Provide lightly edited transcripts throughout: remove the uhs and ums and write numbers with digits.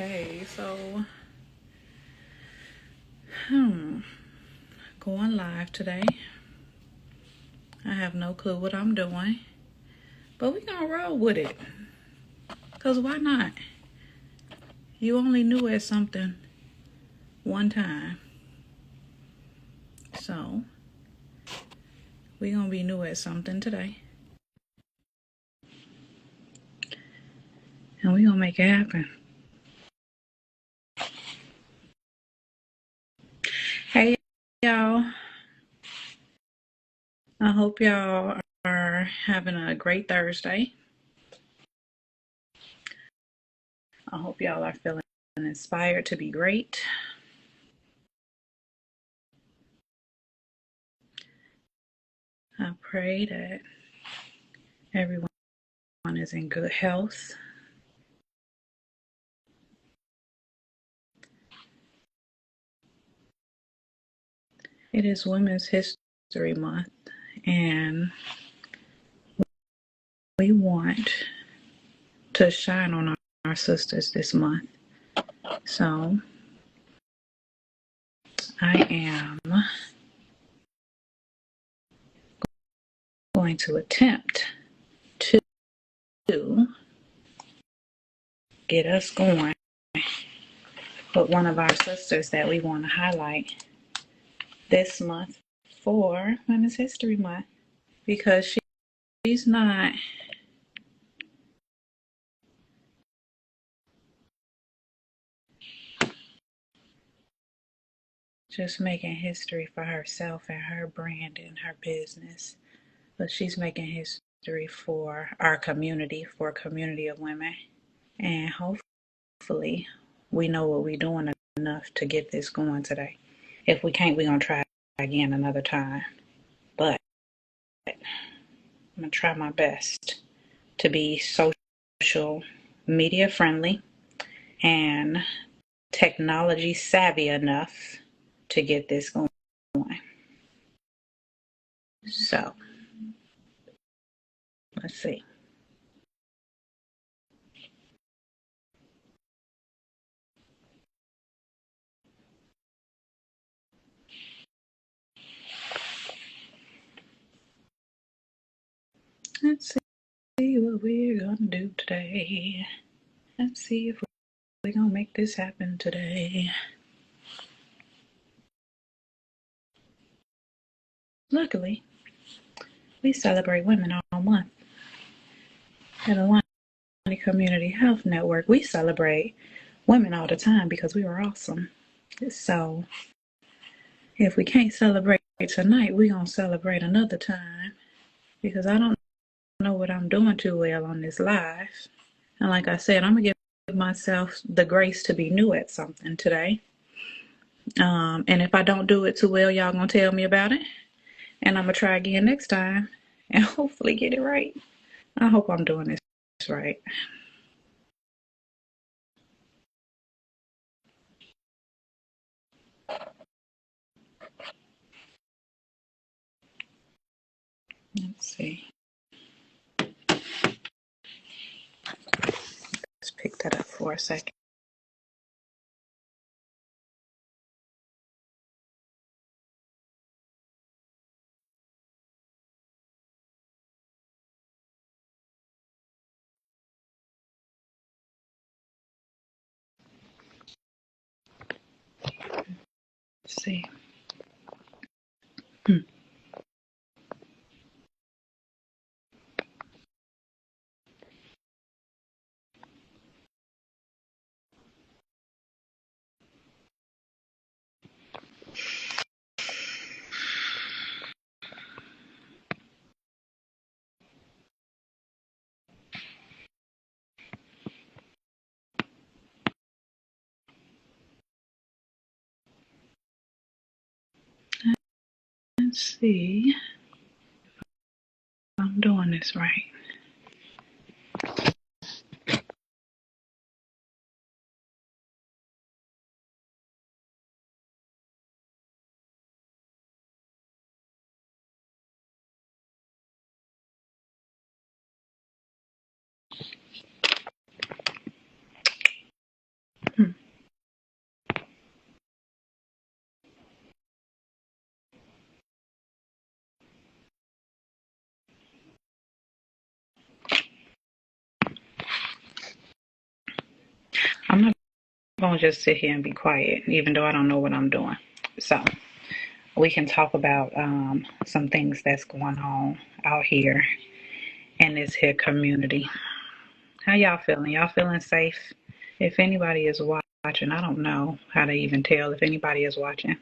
Okay, so going live today. I have no clue what I'm doing, but we're gonna roll with it. Cause why not? You only knew at something one time. So we're gonna be new at something today. And we're gonna make it happen. Hey y'all. I hope y'all are having a great Thursday. I hope y'all are feeling inspired to be great. I pray that everyone is in good health. It is Women's History Month, and we want to shine on our sisters this month. So I am going to attempt to get us going with one of our sisters that we want to highlight this month for Women's History Month, because she's not just making history for herself and her brand and her business, but she's making history for our community, for a community of women. And hopefully we know what we're doing enough to get this going today. If we can't, we're going to try again another time. But I'm going to try my best to be social media friendly and technology savvy enough to get this going. So, let's see. Let's see what we're going to do today. Let's see if we're going to make this happen today. Luckily, we celebrate women all month. At Alliance Community Health Network, we celebrate women all the time because we were awesome. So, if we can't celebrate tonight, we're going to celebrate another time, because I don't know what I'm doing too well on this live. And like I said, I'm going to give myself the grace to be new at something today. And if I don't do it too well, y'all going to tell me about it. And I'm going to try again next time and hopefully get it right. I hope I'm doing this right. Let's see. Let's pick that up for a second. Let's see. Let's see if I'm doing this right. I'm not going to just sit here and be quiet, even though I don't know what I'm doing. So we can talk about some things that's going on out here in this here community. How y'all feeling? Y'all feeling safe? If anybody is watching, I don't know how to even tell if anybody is watching.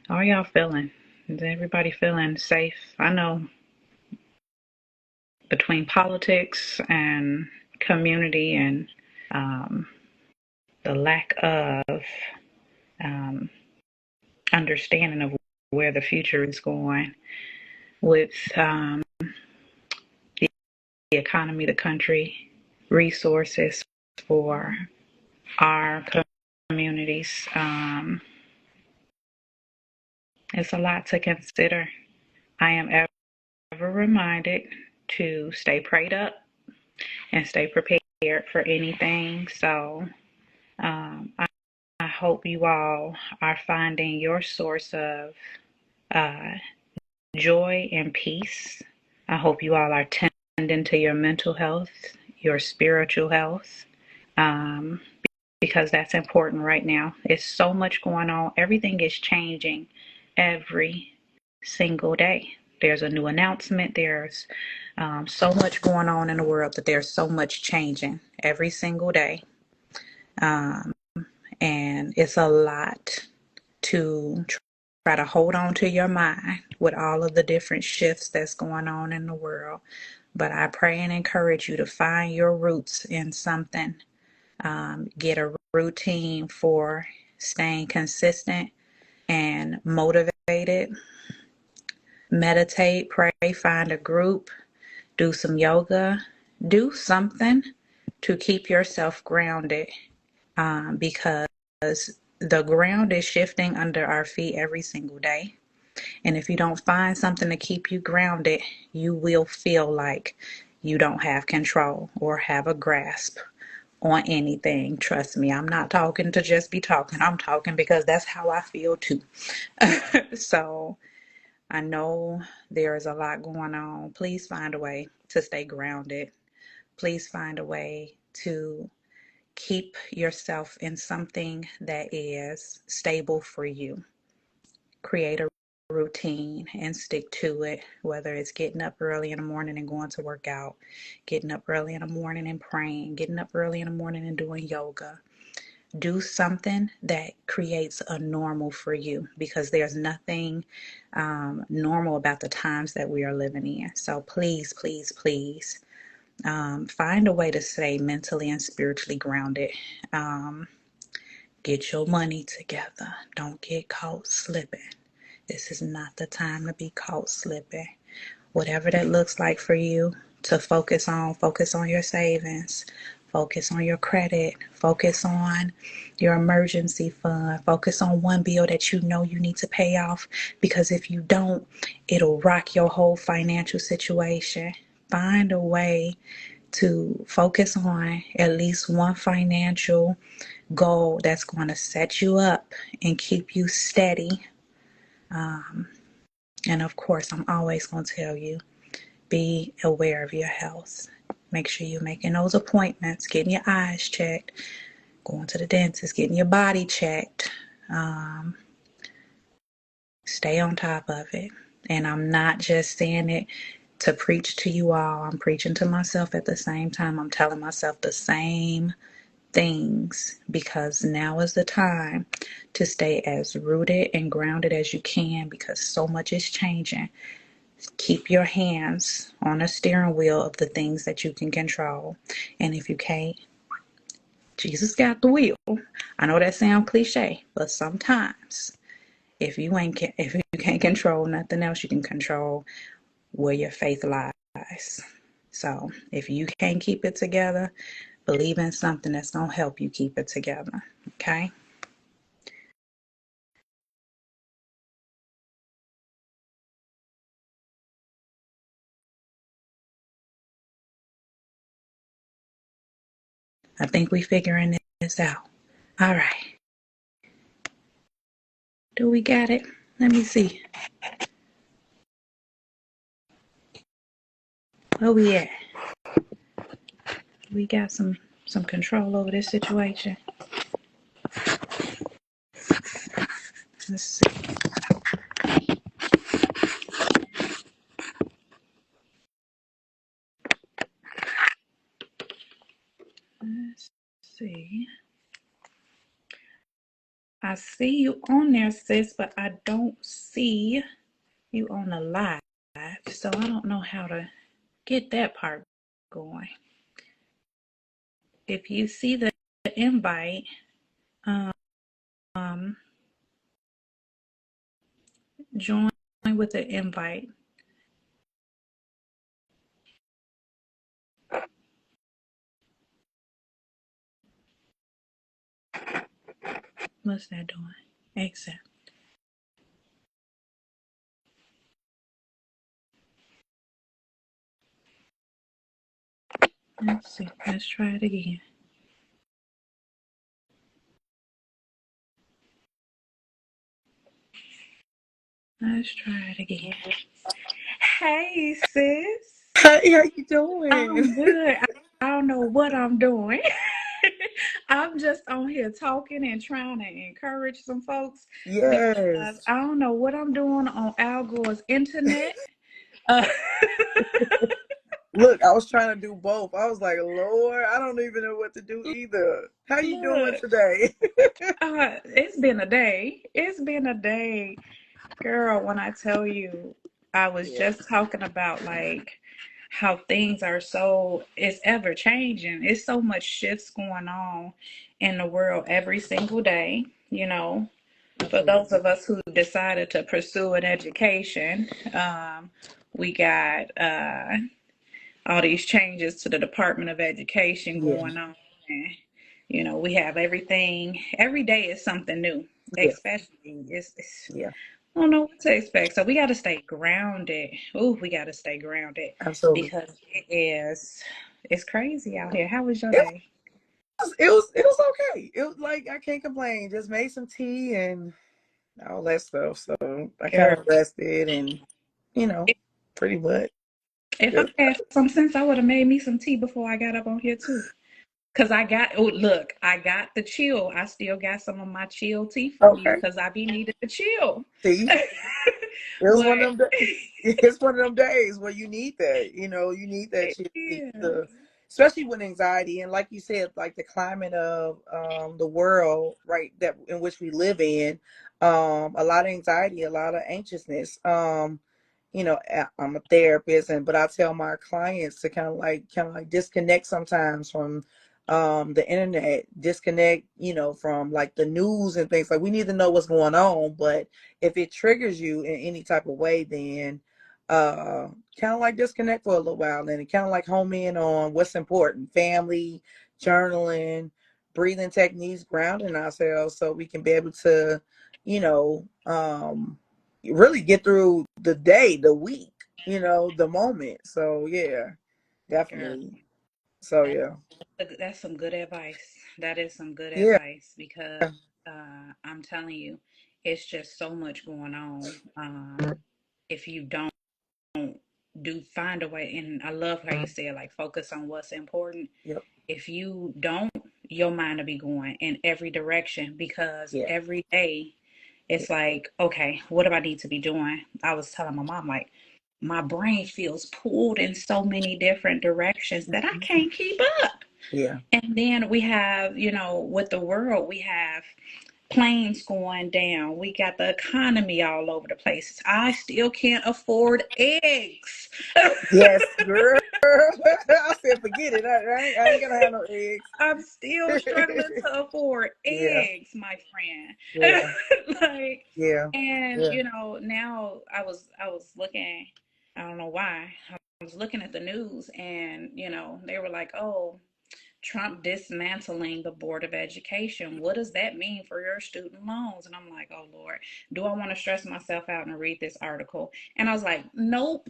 How are y'all feeling? Is everybody feeling safe? I know between politics and community and um, the lack of um, understanding of where the future is going with the economy, the country, resources for our communities. It's a lot to consider. I am ever reminded to stay prayed up and stay prepared for anything. So I hope you all are finding your source of uh, joy and peace. I hope you all are tending to your mental health, your spiritual health, um, because that's important right now. It's so much going on. Everything is changing every single day. There's a new announcement. There's so much going on in the world that there's so much changing every single day. And it's a lot to try to hold on to your mind with all of the different shifts that's going on in the world. But I pray and encourage you to find your roots in something. Get a routine for staying consistent and motivated. Meditate, pray, find a group, do some yoga, do something to keep yourself grounded, because the ground is shifting under our feet every single day. And if you don't find something to keep you grounded, you will feel like you don't have control or have a grasp on anything. Trust me, I'm not talking to just be talking. I'm talking because that's how I feel too. So I know there is a lot going on. Please find a way to stay grounded. Please find a way to keep yourself in something that is stable for you. Create a routine and stick to it, whether it's getting up early in the morning and going to work out, getting up early in the morning and praying, getting up early in the morning and doing yoga. Do something that creates a normal for you, because there's nothing normal about the times that we are living in. So please, please, please find a way to stay mentally and spiritually grounded. Get your money together. Don't get caught slipping. This is not the time to be caught slipping. Whatever that looks like for you to focus on your savings, focus on your credit, focus on your emergency fund, focus on one bill that you know you need to pay off, because if you don't, it'll rock your whole financial situation. Find a way to focus on at least one financial goal that's going to set you up and keep you steady. And of course, I'm always going to tell you, be aware of your health. Make sure you're making those appointments, getting your eyes checked, going to the dentist, getting your body checked. Stay on top of it. And I'm not just saying it to preach to you all. I'm preaching to myself at the same time. I'm telling myself the same things, because now is the time to stay as rooted and grounded as you can, because so much is changing. Keep your hands on the steering wheel of the things that you can control. And if you can't, Jesus got the wheel. I know that sounds cliche, but sometimes if you can't control nothing else, you can control where your faith lies. So if you can't keep it together, believe in something that's going to help you keep it together. Okay? I think we figuring this out. All right. Do we got it? Let me see. Where we at? We got some control over this situation. Let's see. Let's see. I see you on there, sis, but I don't see you on the live. So I don't know how to get that part going. If you see the invite, um, join with the invite. What's that doing? Accept. Let's see. Let's try it again. Let's try it again. Hey, sis. Hey, how you doing? I'm good. I don't know what I'm doing. I'm just on here talking and trying to encourage some folks because Yes. I don't know what I'm doing on Al Gore's internet. Uh, Look, I was trying to do both. I was like, Lord, I don't even know what to do either. How you doing look, today? it's been a day. It's been a day. Girl, when I tell you, I was Yeah, just talking about like how things are so, it's ever changing. It's so much shifts going on in the world every single day, you know. For those absolutely. of us who decided to pursue an education, we got all these changes to the Department of Education Yeah, going on. And, you know, we have everything, every day is something new, yeah, especially it's yeah, I don't know what to expect. So we got to stay grounded. Ooh, we got to stay grounded absolutely. because it's crazy out here. How was your It day? it was okay. It was like I can't complain. Just made some tea and all that stuff. So I kind of Girl, rested and you know, if, pretty much. if I Just, had some sense, I would have made me some tea before I got up on here too. Cause I got, oh look, I got the chill. I still got some of my chill tea from you okay. because I be needing the chill. See. It was But one of them. It's one of them days where you need that. You know, you need that it chill is, to, especially with anxiety and, like you said, like the climate of the world, right, that in which we live in. A lot of anxiety, a lot of anxiousness. I'm a therapist, and but I tell my clients to kind of like disconnect sometimes from the internet, disconnect, from like the news and things. Like, we need to know what's going on, but if it triggers you in any type of way, then uh kind of like disconnect for a little while and kind of like home in on what's important: family, journaling, breathing techniques, grounding ourselves so we can be able to, you know um really get through the day, the week, the moment. So yeah, girl. definitely. So That, yeah. that's some good advice. That is some good Yeah. advice because I'm telling you, it's just so much going on. If you don't do find a way, and I love how you said like focus on what's important. Yep. If you don't, your mind will be going in every direction because Yeah. every day Yeah. it's like, okay, what do I need to be doing? I was telling my mom, like, my brain feels pulled in so many different directions that I can't keep up. Yeah. And then we have, with the world, we have planes going down. We got the economy all over the place. I still can't afford eggs. Yes, girl. I said, forget it. I ain't gonna have no eggs. I'm still struggling to afford Yeah, eggs, my friend. yeah, Like, yeah, and yeah, now I was looking, I don't know why. I was looking at the news and, they were like, "Oh, Trump dismantling the Board of Education. What does that mean for your student loans?" And I'm like, "Oh Lord, do I want to stress myself out and read this article?" And I was like, "Nope,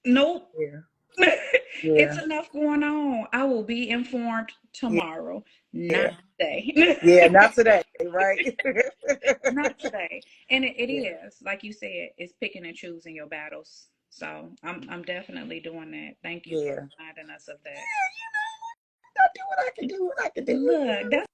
nope." yeah, It's yeah, enough going on. I will be informed yeah, tomorrow, not yeah, today. yeah. Not today, right? Not today. And it Yeah, is, like you said, it's picking and choosing your battles. So I'm definitely doing that. Thank you for yeah. reminding us of that. I do what I can do. What I can do. Look,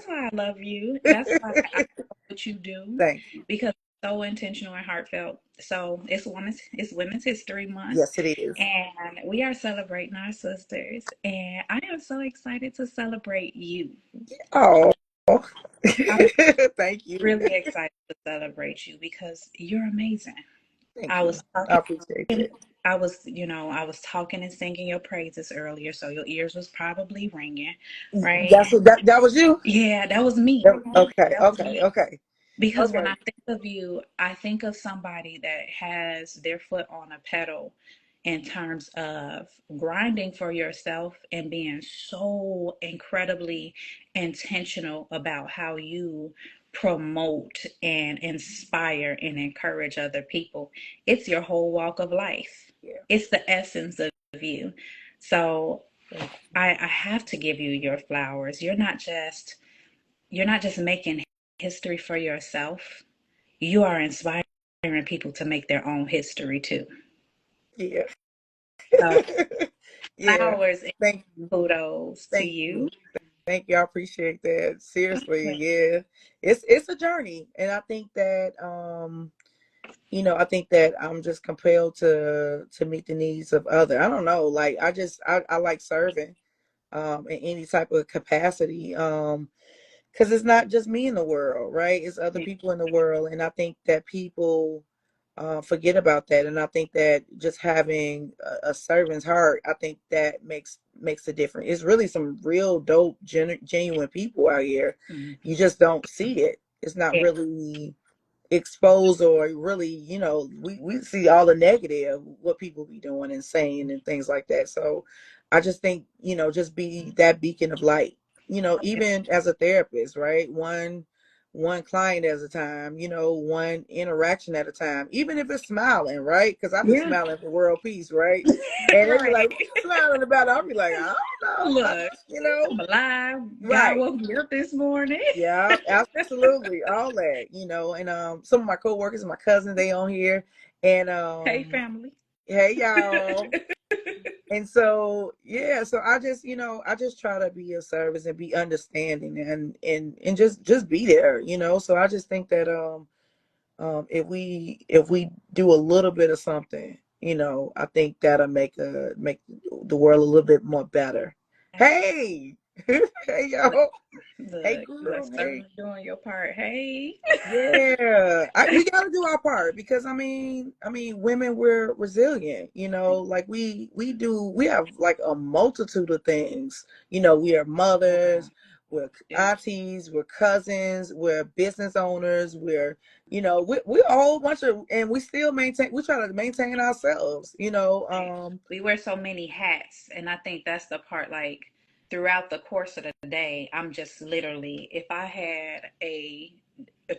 why I love you. That's why I love what you do, Thank you. because it's so intentional and heartfelt. So it's Women's History Month, Yes, it is. and we are celebrating our sisters. And I am so excited to celebrate you. Oh, I'm thank you. really excited to celebrate you because you're amazing. Thank I you. was I talking. appreciate that. I was talking and singing your praises earlier, so your ears was probably ringing, right? That's what that was you. Yeah, that was me. Okay, That was okay, me. okay, Because when okay. I think of you, I think of somebody that has their foot on a pedal in terms of grinding for yourself and being so incredibly intentional about how you promote and inspire and encourage other people. It's your whole walk of life, Yeah. it's the essence of you. So Thank I have to give you your flowers. You're not just making history for yourself, you are inspiring people to make their own history too. you. So, Yeah. Yeah. flowers and Thank you. kudos to Thank you. you. Thank you. I appreciate that. Seriously, yeah. It's a journey. And I think that I think that I'm just compelled to meet the needs of other. I don't know. Like I like serving in any type of capacity. Because it's not just me in the world, right? It's other people in the world, and I think that people forget about that. And I think that just having a servant's heart, I think that makes a difference. It's really some real dope, genuine people out here. Mhm. You just don't see it. It's not Yeah, really expose or really, we see all the negative, what people be doing and saying and things like that. So I just think, just be that beacon of light, even as a therapist, right? One client at a time, one interaction at a time, even if it's smiling, right? Because I've been yeah, smiling for world peace, right? And they be right. like, what you smiling about? I'll be like, I don't know. Look, you know I'm alive. God right. woke me up this morning. Yeah, absolutely. All that, and some of my coworkers and my cousins, they on here. And Hey, family. hey y'all. And so yeah, so I just try to be of service and be understanding and just be there, So I just think that if we do a little bit of something, I think that'll make the world a little bit more better. Hey, hey y'all. Hey Look, you are girl, hey. certainly doing your part. Hey. Yeah, we got to do our part because women, we're resilient. Like we have like a multitude of things. We are Wow. mothers, we're Yeah. aunties, we're cousins, we're business owners, we're a whole bunch of, and we still maintain. We try to maintain ourselves. Right. We wear so many hats, and I think that's the part. Like throughout the course of the day, I'm just literally, if I had a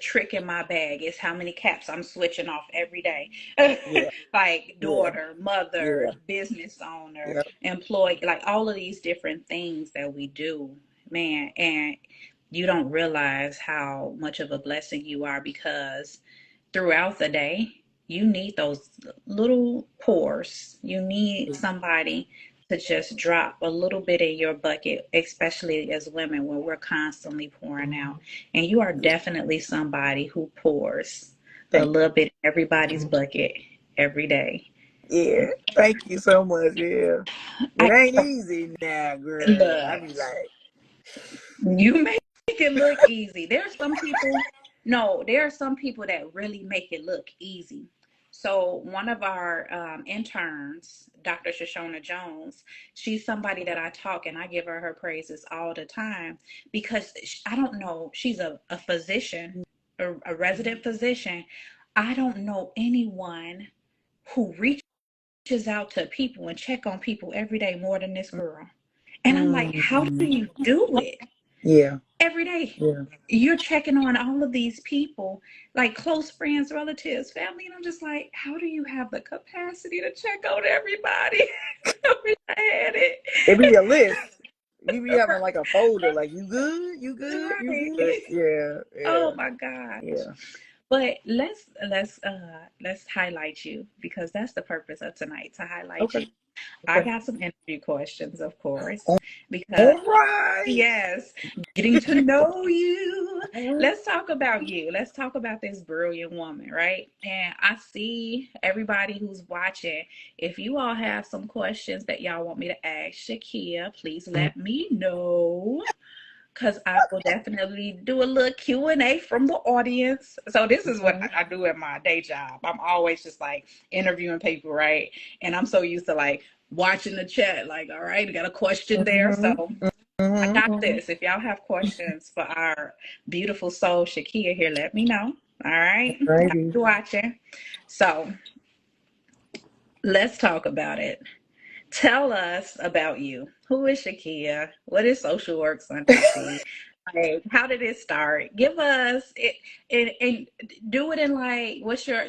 trick in my bag, is how many caps I'm switching off every day. Yeah, Like yeah, daughter, mother, yeah, business owner, yeah. employee, like all of these different things that we do, man. And you don't realize how much of a blessing you are because throughout the day, you need those little pours. You need somebody to just drop a little bit in your bucket, especially as women when we're constantly pouring out. And you are definitely somebody who pours a Thank little bit in everybody's bucket every day. Yeah, thank you so much. Yeah, it I ain't easy now, girl. I look, be like, you make it look easy. There's some people, no, there are some people that really make it look easy. So one of our interns, Dr. Shoshona Jones, she's somebody that I talk and I give her her praises all the time because I don't know, she's a physician, a resident physician. I don't know anyone who reaches out to people and check on people every day more than this girl. And I'm like, how do mm, you do it? yeah, Every day yeah. you're checking on all of these people, like close friends, relatives, family, and I'm just like, how do you have the capacity to check on everybody? I wish I had It be it. a list. You be having like a folder, like you good, you good, you good. Right. Yeah, Oh yeah, my gosh. yeah. But let's highlight you because that's the purpose of tonight, to highlight you. Okay. I Okay. got some interview questions, of course, All because right. yes, getting to know you. Let's talk about you. Let's talk about this brilliant woman, right? And I see everybody who's watching. If you all have some questions that y'all want me to ask Shakea, please let me know. Because I will definitely do a little Q&A from the audience. So this is what I do at my day job. I'm always just like interviewing people, right? And I'm so used to like watching the chat, like, all right, I got a question there. Mm-hmm. So I got Mm-hmm. this. If y'all have questions for our beautiful soul, Shakea here, let me know. All right. I'll Righty. be watching. So let's talk about it. Tell us about you. Who is Shakea? What is Social Work Sunday Tea? Like, how did it start? Give us it and do it in like what's your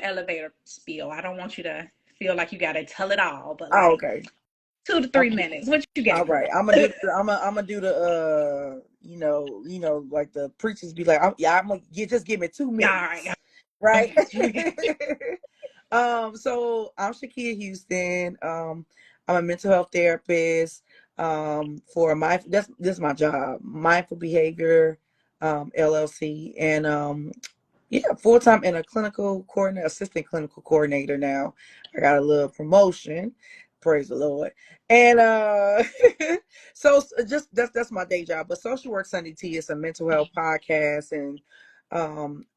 elevator spiel? I don't want you to feel like you gotta tell it all, but Oh, like okay. 2 to 3 minutes. What you All got? right. I'm gonna do the like the preachers be like, I'm gonna just give me two All right, minutes, right? I got you. I got you. So I'm Shakea Houston. I'm a mental health therapist. For my this is my job, Mindful Behavior, LLC, and yeah, full time and a clinical coordinator, assistant clinical coordinator now. I got a little promotion. Praise the Lord. And so just that's my day job. But Social Work Sunday Tea is a mental health podcast and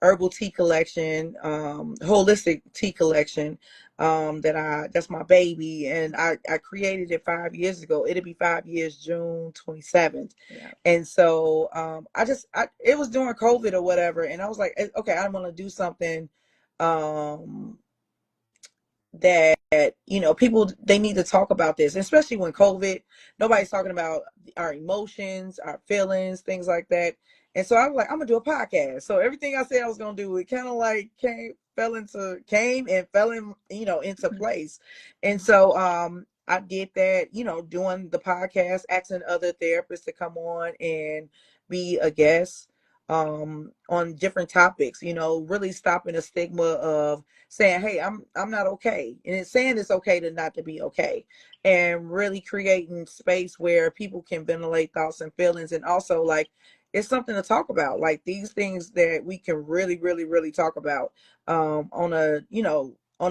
herbal tea collection, holistic tea collection. That's my baby. And I created it 5 years ago. It'll be 5 years, June 27th. Yeah. And so it was during COVID or whatever, and I was like, okay, I'm gonna do something um that people, they need to talk about this, especially when COVID, nobody's talking about our emotions, our feelings, things like that. And so I was like, I'm gonna do a podcast. So everything I said I was gonna do, it kind of like came and fell into place. And so I did that, doing the podcast, asking other therapists to come on and be a guest on different topics, really stopping the stigma of saying, hey, I'm not okay, and it's saying it's okay to not to be okay, and really creating space where people can ventilate thoughts and feelings, and also like it's something to talk about, like these things that we can really really really talk about on a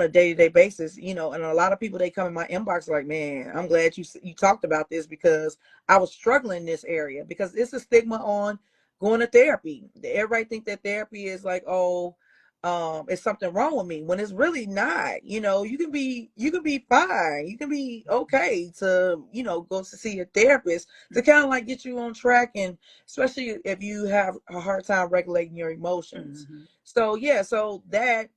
day-to-day basis, and a lot of people, they come in my inbox like, man, I'm glad you talked about this, because I was struggling in this area, because it's a stigma on going to therapy. Everybody think that therapy is like, oh, it's something wrong with me, when it's really not. You can be fine. You can be okay to, go to see a therapist to kind of like get you on track, and especially if you have a hard time regulating your emotions. Mm-hmm. So yeah, so that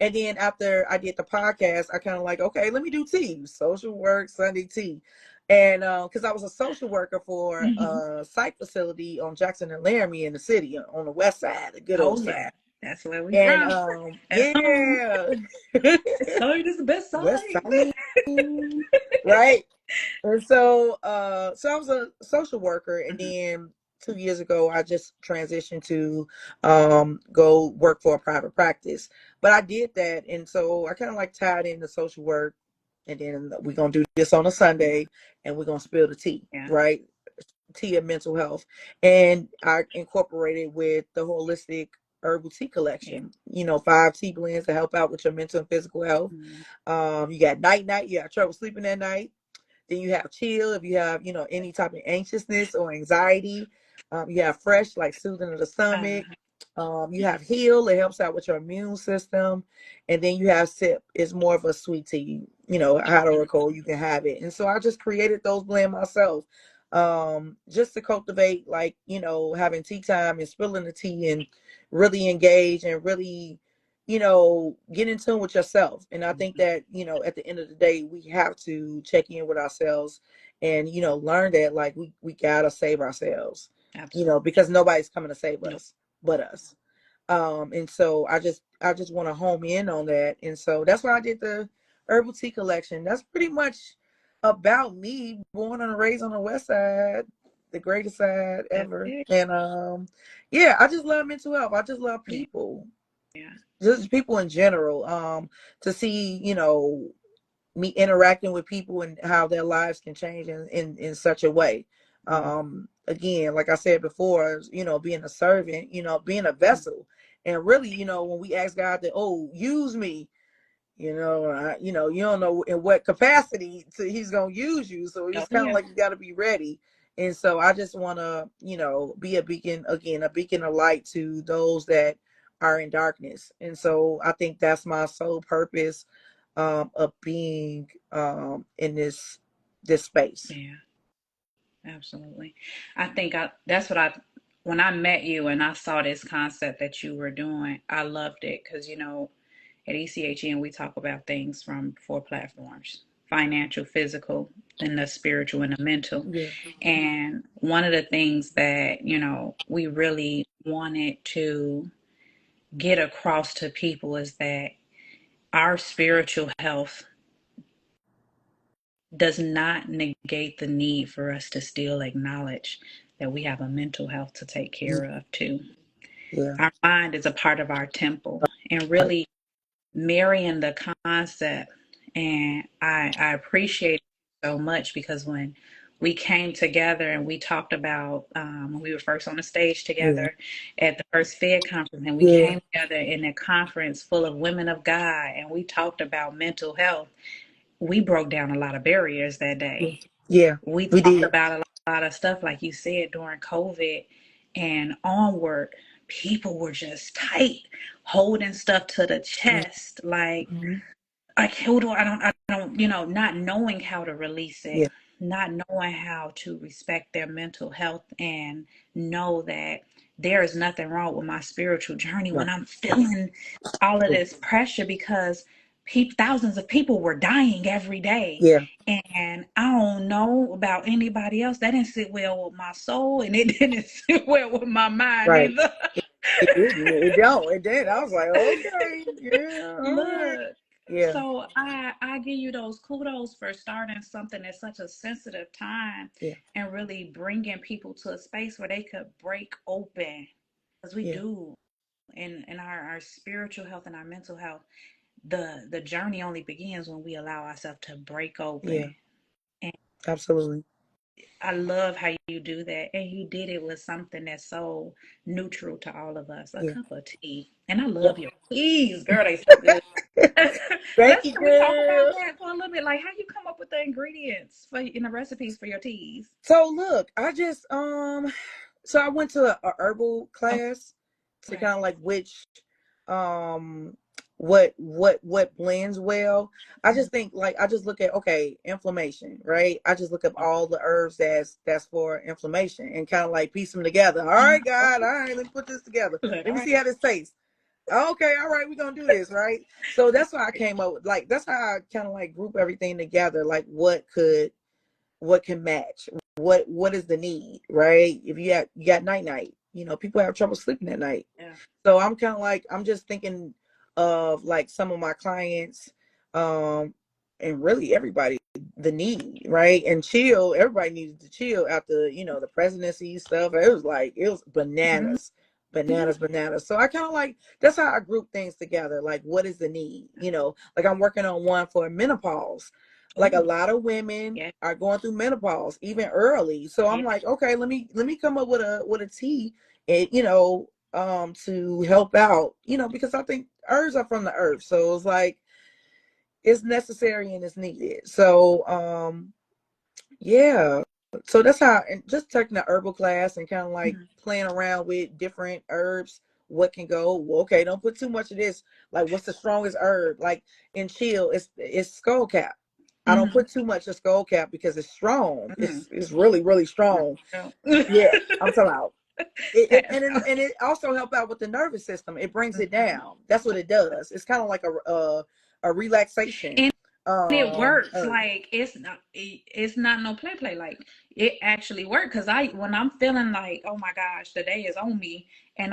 and then after I did the podcast, I kind of like, okay, let me do tea, Social Work Sunday Tea. And because I was a social worker for Mm-hmm. a psych facility on Jackson and Laramie in the city on the west side, the good Oh old yeah, side. that's where we And from. At home. yeah, This side is the best west side. side, right? And so I was a social worker, and Mm-hmm. then 2 years ago I just transitioned to go work for a private practice. But I did that, and so I kind of like tied in the social work, and then we're gonna do this on a Sunday, and we're gonna spill the tea, Yeah. right? Tea of mental health, and I incorporated with the holistic herbal tea Yeah. collection. 5 tea blends to help out with your mental and physical health. Mm-hmm. You got night, you got trouble sleeping at night. Then you have chill if you have, any type of anxiousness or anxiety. You have fresh, like soothing of the stomach. Uh, You have heal, it helps out with your immune system. And then you have sip, it's more of a sweet tea, hot or cold, you can have it. And so I just created those blend myself, just to cultivate, like, having tea time and spilling the tea and really engage and really get in tune with yourself. And I think mhm. that, at the end of the day, we have to check in with ourselves and, learn that, like, we gotta save ourselves, Absolutely. because nobody's coming to save Nope. us but us. And so I just want to home in on that. And so that's why I did the herbal tea collection. That's pretty much about me, born and raised on the west side. the greatest side That's ever. it. And yeah, I just love mental health. I just love Yeah. people, Yeah. just people in general. To see, me interacting with people and how their lives can change in such a way. Mm-hmm. Again, like I said before, being a servant, being a vessel. And really, when we ask God to, use me, you don't know in what capacity he's going to use you. So Oh it's kind of yeah. like you got to be ready. And so I just want to, be a beacon, again, a beacon of light to those that are in darkness. And so I think that's my sole purpose, of being, in this space. Yeah. Absolutely. I think that's what when I met you and I saw this concept that you were doing, I loved it because, at ECHN, we talk about things from 4 platforms: financial, physical, then the spiritual and the mental. Yeah, And one of the things that, we really wanted to get across to people is that our spiritual health does not negate the need for us to still acknowledge that we have a mental health to take care of too. yeah, Our mind is a part of our temple, and right, really marrying the concept. And I appreciate it so much because when we came together and we talked about when we were first on the stage yeah, together at the first Fed conference, and we yeah, came together in a conference full of women of God, and we talked about mental health, we broke down a lot of barriers that yeah, day. yeah, We we talked did. about a lot of stuff, like you said, during COVID and onward. People were just tight, holding stuff to the chest, Mhm. like who do I don't, not knowing how to release it, Yeah, not knowing how to respect their mental health and know that there is nothing wrong with my spiritual journey right, when I'm feeling all of yeah, this pressure because thousands of people were dying every day. yeah, And I don't know about anybody else. That didn't sit well with my soul, and it didn't sit well with my mind right. either. It didn't. It don't. It did. I was like, okay, yeah, all right. Look, Yeah, so I give you those kudos for starting something at such a sensitive time yeah, and really bringing people to a space where they could break open, because we yeah, do in our spiritual health and our mental health. The journey only begins when we allow ourselves to break yeah, open. And absolutely. I love how you do that. And you did it with something that's so neutral to all of us, a Yeah, cup of tea. And I yeah. love your teas, girl. They so good. Thank you, Can we talk about girl. that for a little bit? Like how you come up with the ingredients for in the recipes for your teas? So look, I just so I went to a herbal class to Okay. kind of like which um what blends well. I Mhm. just think like I just look at, okay, inflammation, right? I just look up all the herbs that's for inflammation and kind of like piece them together. All right, God, Okay. all right, let me put this together. Look, Let all me right. see how this tastes. Okay, all right, we're gonna do this, right? So that's why I came up with, like, that's how I kind of like group everything together, like what can match, what is the need, right? If you got night, people have trouble sleeping at night. Yeah. So I'm kind of like, I'm just thinking of like some of my clients, um and really everybody, the need, right? And chill, everybody needed to chill after, the presidency stuff. It was Mhm. bananas. So I kind of like, that's how I group things together, like what is the need, like I'm working on one for menopause. Like a Oh, lot of women yeah. are going through menopause even early. So I'm Yeah. like, okay, let me come up with a tea, and to help out, because I think herbs are from the earth. So it's like it's necessary and it's needed. So yeah. So that's how, and just taking the herbal class and kind of like Mhm. playing around with different herbs, what can go. Well, okay, don't put too much of this. Like, what's the strongest herb? Like in chill, it's skull cap. I don't Mhm. put too much of skull cap because it's strong. Mhm. It's really, really strong. No. Yeah, I'm talking about it, Pass out. and it also help out with the nervous system. It brings it Mhm. down. That's what it does. It's kind of like a relaxation. And it works. Uh, Like it's not no play. Like it actually worked because I when I'm feeling like, oh my gosh, the day is on me, and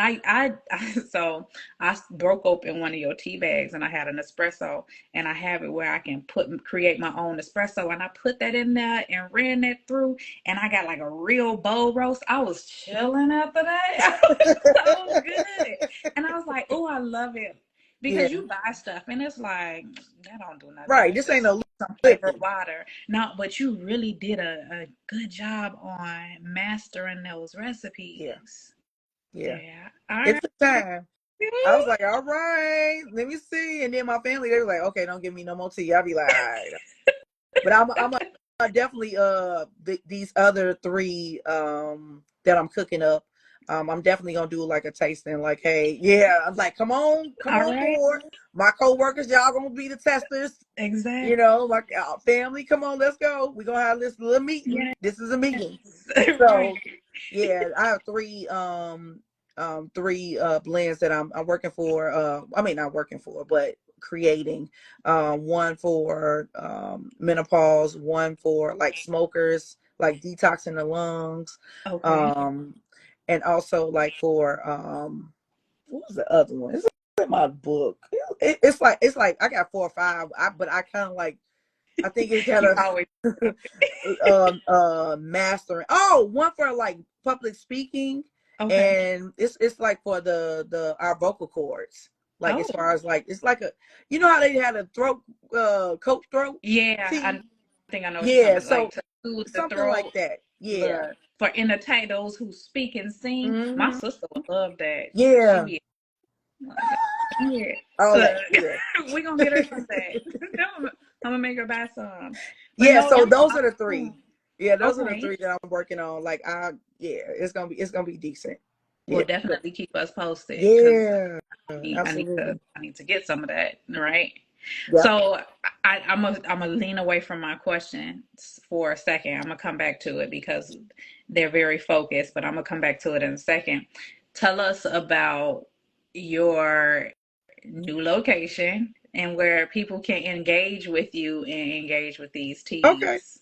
so I broke open one of your tea bags and I had an espresso, and I have it where I can create my own espresso, and I put that in there and ran that through, and I got like a real bowl roast. I was chilling after that. It was so good, and I was like, oh, I love it. yeah, Because you buy stuff and it's like that don't do nothing. right. That's This ain't just no some flavored liquid. water. No, but you really did a good job on mastering those Yeah, recipes. yeah. Yeah. All It right. took time. I was like, all right, let me see. And then my family, they were like, okay, don't give me no more tea. I'll be like, all right. But I'm definitely these other three that I'm cooking up. I'm definitely gonna do like a tasting. Like, hey, yeah, I'm like, come All on right. board. My coworkers, y'all gonna be the testers. Exactly. You know, like family, come on, let's go. We're gonna have this little meeting. Yes. This is a meeting. Right. So yeah, I have three blends that I'm working for. I mean not working for, but creating. One for menopause, one for like smokers, like detoxing the lungs. Okay. Um and also like for what was the other one? It's in my book. It's like I got 4 or 5. But I kind of like I think it kind You of always mastering. Oh, one for like public speaking, okay. and it's like for the our vocal cords. Like as Oh. far as like it's like a you know how they had a throat coat throat Yeah, I tea. think I know what you're talking Yeah, about. Like so to soothe the something like throat. that. Yeah. Look, for entertain those who speak and sing. My Hmm. sister would love that. She Yeah. be like, yeah. All Look, that. Yeah. we gonna get her some of that. I'm gonna make her buy some. But Yeah. no, So y'all those are are the three. awesome. Yeah, those are the Okay. three that I'm working on. Like yeah, it's gonna be decent. Well, Yeah. definitely keep us posted because Yeah. Absolutely. I need to get some of that, right? Yep. So I'm a lean away from my questions for a second. I'm gonna come back to it because they're very focused, but I'm gonna come back to it in a second. Tell us about your new location and where people can engage with you and engage with these Okay. teas.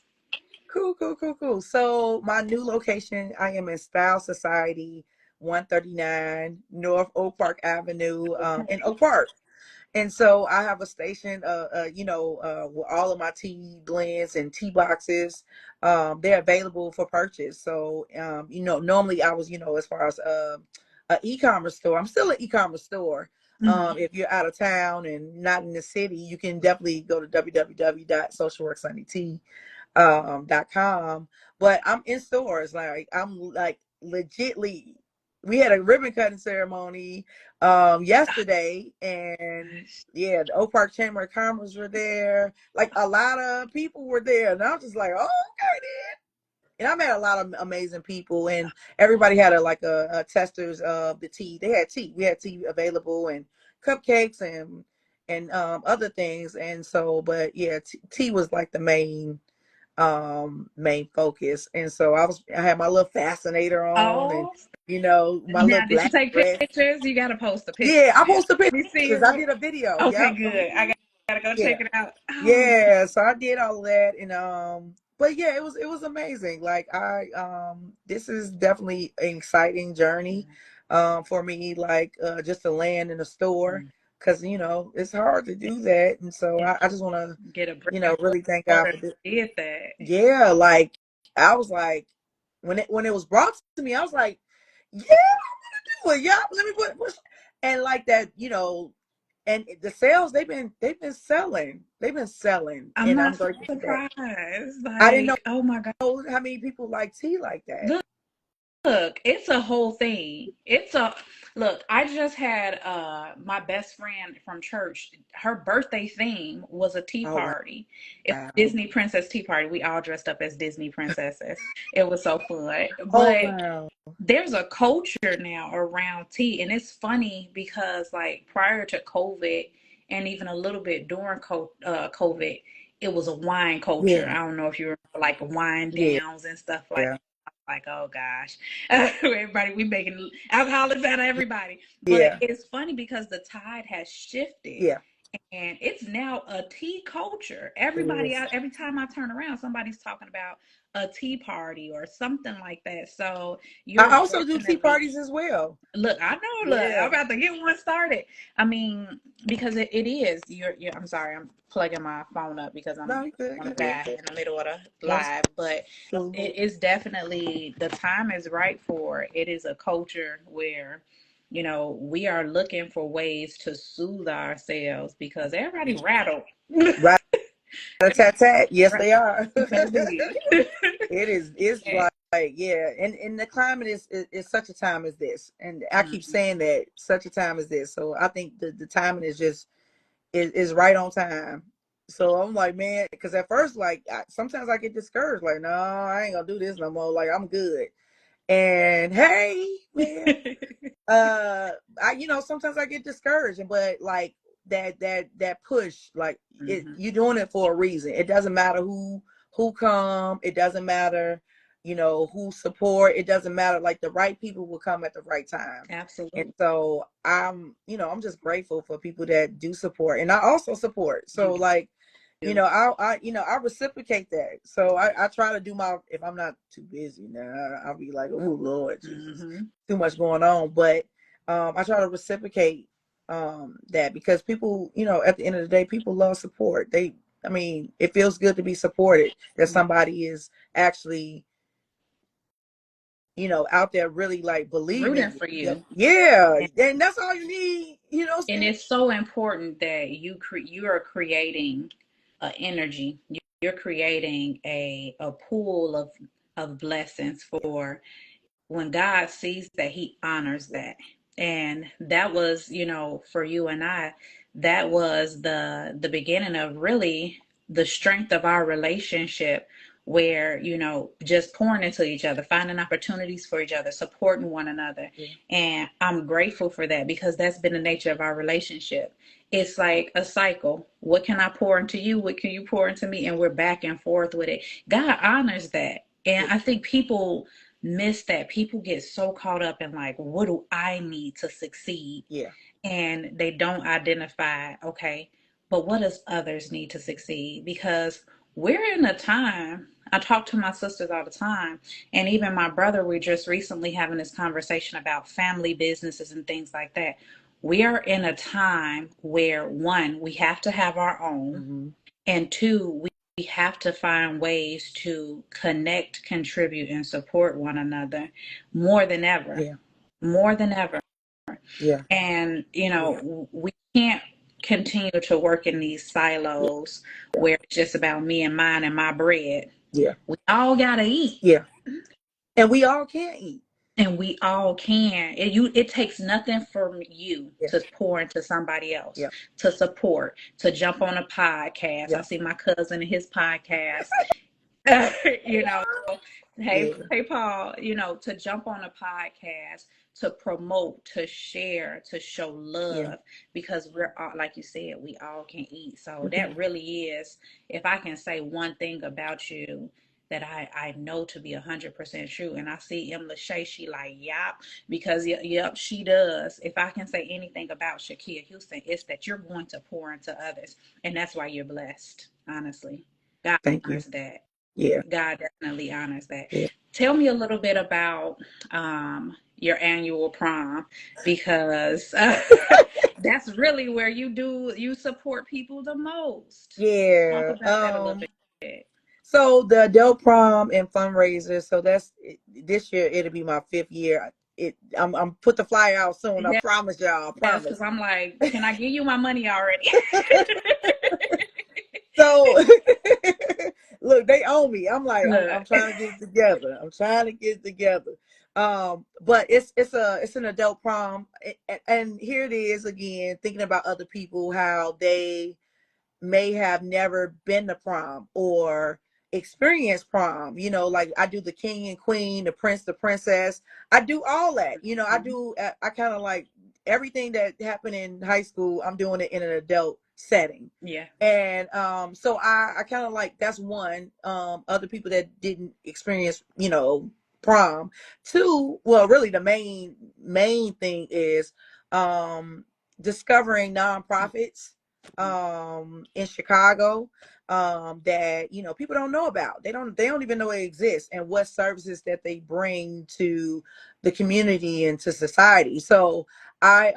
Cool. So my new location, I am in Style Society, 139 North Oak Park Avenue, in Okay. Oak Park. And so I have a station, with all of my tea blends and tea boxes. They're available for purchase. So, normally I was, as far as an e-commerce store, I'm still an e-commerce store. Mhm. If you're out of town and not in the city, you can definitely go to www.socialworksunnytea .com. But I'm in stores, like I'm like legitly. We had a ribbon cutting ceremony yesterday, and yeah, the Oak Park Chamber of Commerce were there. Like a lot of people were there, and I was just like, oh, okay, then. And I met a lot of amazing people, and everybody had a testers of the tea. They had tea. We had tea available, and cupcakes and other things. And so, but yeah, tea was like the main focus. And so I had my little fascinator on, and Oh, my now little did you black take dress. pictures? You gotta post the Yeah, pictures I now. posted Let me see pictures. it. I did a video. Okay, Yep. good. Gotta go Yeah. check it out. Oh, Yeah, so I did all of that, and but yeah, it was amazing. Like this is definitely an exciting journey for me, like just to land in a store, because it's hard to do that. And so and I just want to get a brick and really thank God mortar for this. did that. Yeah, like I was like, when it was brought to me, I was like, yeah, well, yeah, let me and like that, and the sales they've been selling, I'm and not I'm grateful for that. surprised. I didn't Like, oh my God. know how many people like tea like that. Look, it's a whole thing. Look, I just had my best friend from church. Her birthday theme was a tea Oh party. It's a wow. Disney princess tea party. We all dressed up as Disney princesses. It was so fun. Oh But wow. there's a culture now around tea, and it's funny because like prior to COVID and even a little bit during COVID, it was a wine culture. Yeah. I don't know if you remember like wine Yeah. downs and stuff Yeah. like, oh gosh, everybody, we making alcoholics out of everybody. But Yeah. it's funny because the tide has shifted, Yeah. And it's now a tea culture. It Everybody is. out, every time I turn around, somebody's talking about a tea party or something like that. So you're I also do tea definitely parties as well. look, I know, look, I'm Yeah. about to get one started. I mean, because it is, you're, I'm sorry, I'm plugging my phone up because No, I'm you good. on You a good. die in the middle of the That's live, but cool. it is definitely, the time is right for it. It is a culture where, we are looking for ways to soothe ourselves because everybody rattled. Right. A tat tat. Yes, Right. they are. Baby. It is. It's Yeah. like yeah, and the climate is such a time as this, and I keep Mhm. saying that such a time as this. So I think the timing is just is right on time. So I'm like, man, because at first, like, sometimes I get discouraged. Like, no, I ain't gonna do this no more. Like, I'm good. And hey, man, uh sometimes I get discouraged, but like that push, like Mhm. you're doing it for a reason. It doesn't matter who come, it doesn't matter who support, it doesn't matter, like the right people will come at the right time. And Absolutely. so I'm just grateful for people that do support, and I also support. So You like do. I reciprocate that. So I try to do my, if I'm not too busy now, I'll be like, oh Lord Jesus, Mhm. too much going on. But I try to reciprocate that, because people, at the end of the day, people love support. I mean, it feels good to be supported, that somebody is actually, out there really like Rooting believing for you. you. Yeah, and that's all you need, And saying? it's so important that you are creating an energy. You're creating a pool of blessings Yeah, for when God sees that, he honors yeah, that. And that was, for you and I, that was the beginning of really the strength of our relationship, where, just pouring into each other, finding opportunities for each other, supporting one another. yeah, And I'm grateful for that because that's been the nature of our relationship. It's like a cycle. What can I pour into you? What can you pour into me? And we're back and forth with it. God honors that. yeah, And I think people miss that. People get so caught up in like, what do I need to succeed? yeah, And they don't identify, okay, but what does others need to succeed? Because we're in a time, I talk to my sisters all the time, and even my brother, we're just recently having this conversation about family businesses and things like that. We are in a time where, one, we have to have our own, hmm, and two, we have to find ways to connect, contribute, and support one another more than ever. yeah, More than ever. yeah, And, yeah, we can't continue to work in these silos yeah, where it's just about me and mine and my bread. yeah, We all gotta eat. yeah. And we all can eat. And we all can. It takes nothing from you Yeah, to pour into somebody else, yeah, to support, to jump on a podcast. I yeah, see my cousin and his podcast. you know, hey, yeah, hey, Paul, to jump on a podcast, to promote, to share, to show yeah. love, because we're all, like you said, we all can eat. So Mhm. that really is, if I can say one thing about you that I know to be 100% true, and I see Em Lachey, she like, yep, because yep, she does. If I can say anything about Shakea Houston, it's that you're going to pour into others, and that's why you're blessed, honestly. God Thank you. honors that. Yeah, God definitely honors that. yeah. Tell me a little bit about your annual prom, because that's really where you support people the most. Talk Yeah. about that a little bit. So the adult prom and fundraiser. So that's this year. It'll be my 5th year. I'm put the flyer out soon. I promise y'all. I Yes, promise. because I'm like, can I give you my money already? So look, they owe me. I'm like, I'm Look, trying to get it together. I'm trying to get it together. But it's an adult prom, and here it is again, thinking about other people, how they may have never been to prom or experienced prom. Like I do the king and queen, the prince, the princess. I do all that. I mhm, do. I kind of like everything that happened in high school. I'm doing it in an adult setting. yeah, And so I kind of like, that's one. Other people that didn't experience, prom. Two, well, really the main thing is discovering nonprofits, in Chicago, that, people don't know about. They don't even know it exists, and what services that they bring to the community and to society. So I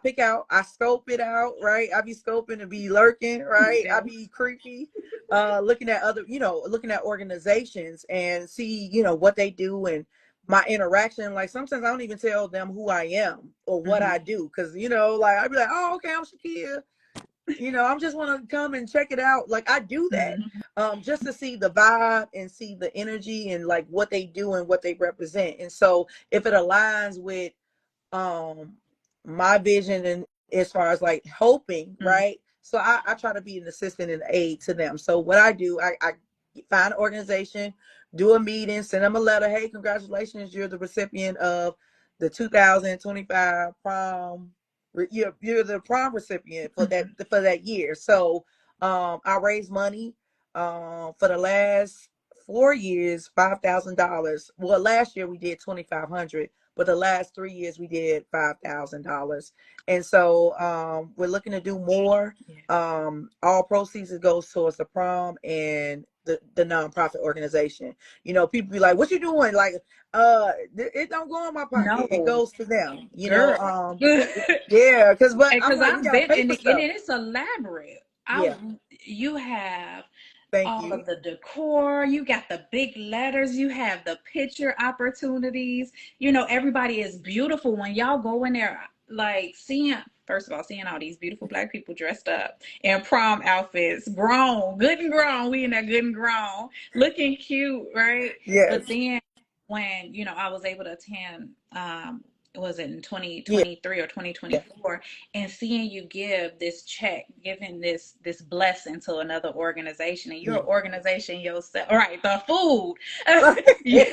pick out, I scope it out, right? I be scoping and be lurking, right? I Yeah. be creepy, looking at other, looking at organizations and see, what they do, and my interaction. Like, sometimes I don't even tell them who I am or what Mm-hmm. I do, because, like, I'd be like, oh, okay, I'm Shakea. I'm just want to come and check it out. Like, I do that, Mm-hmm. just to see the vibe and see the energy and like what they do and what they represent. And so if it aligns with um my vision, and as far as like helping, Mm-hmm. right? So I try to be an assistant and aid to them. So what I do, I find an organization, do a meeting, send them a letter. Hey, congratulations, you're the recipient of the 2025 prom. You're the prom recipient Mm-hmm. for that year. So I raise money for the last 4 years, $5,000. Well, last year we did 2,500, but the last 3 years we did $5,000. And so we're looking to do more. Yeah. All proceeds goes towards the prom and the nonprofit organization. People be like, "What you doing?" Like, it don't go in my pocket. It No, goes to them. girl. Yeah, but I'm Because like, we I've gotta been pay in for it, and stuff. it's elaborate. I Yeah, You have thank all you. of the decor, you got the big letters, you have the picture opportunities. Everybody is beautiful when y'all go in there. Like, seeing, first of all, seeing all these beautiful black people dressed up in prom outfits, grown, good and grown. We in there good and grown, looking cute, right? But Yes. then when I was able to attend, was it in Yeah. 2023 or Yeah. 2024, and seeing you give this check, giving this blessing to another organization, and your Yeah. organization yourself, right? The food, you're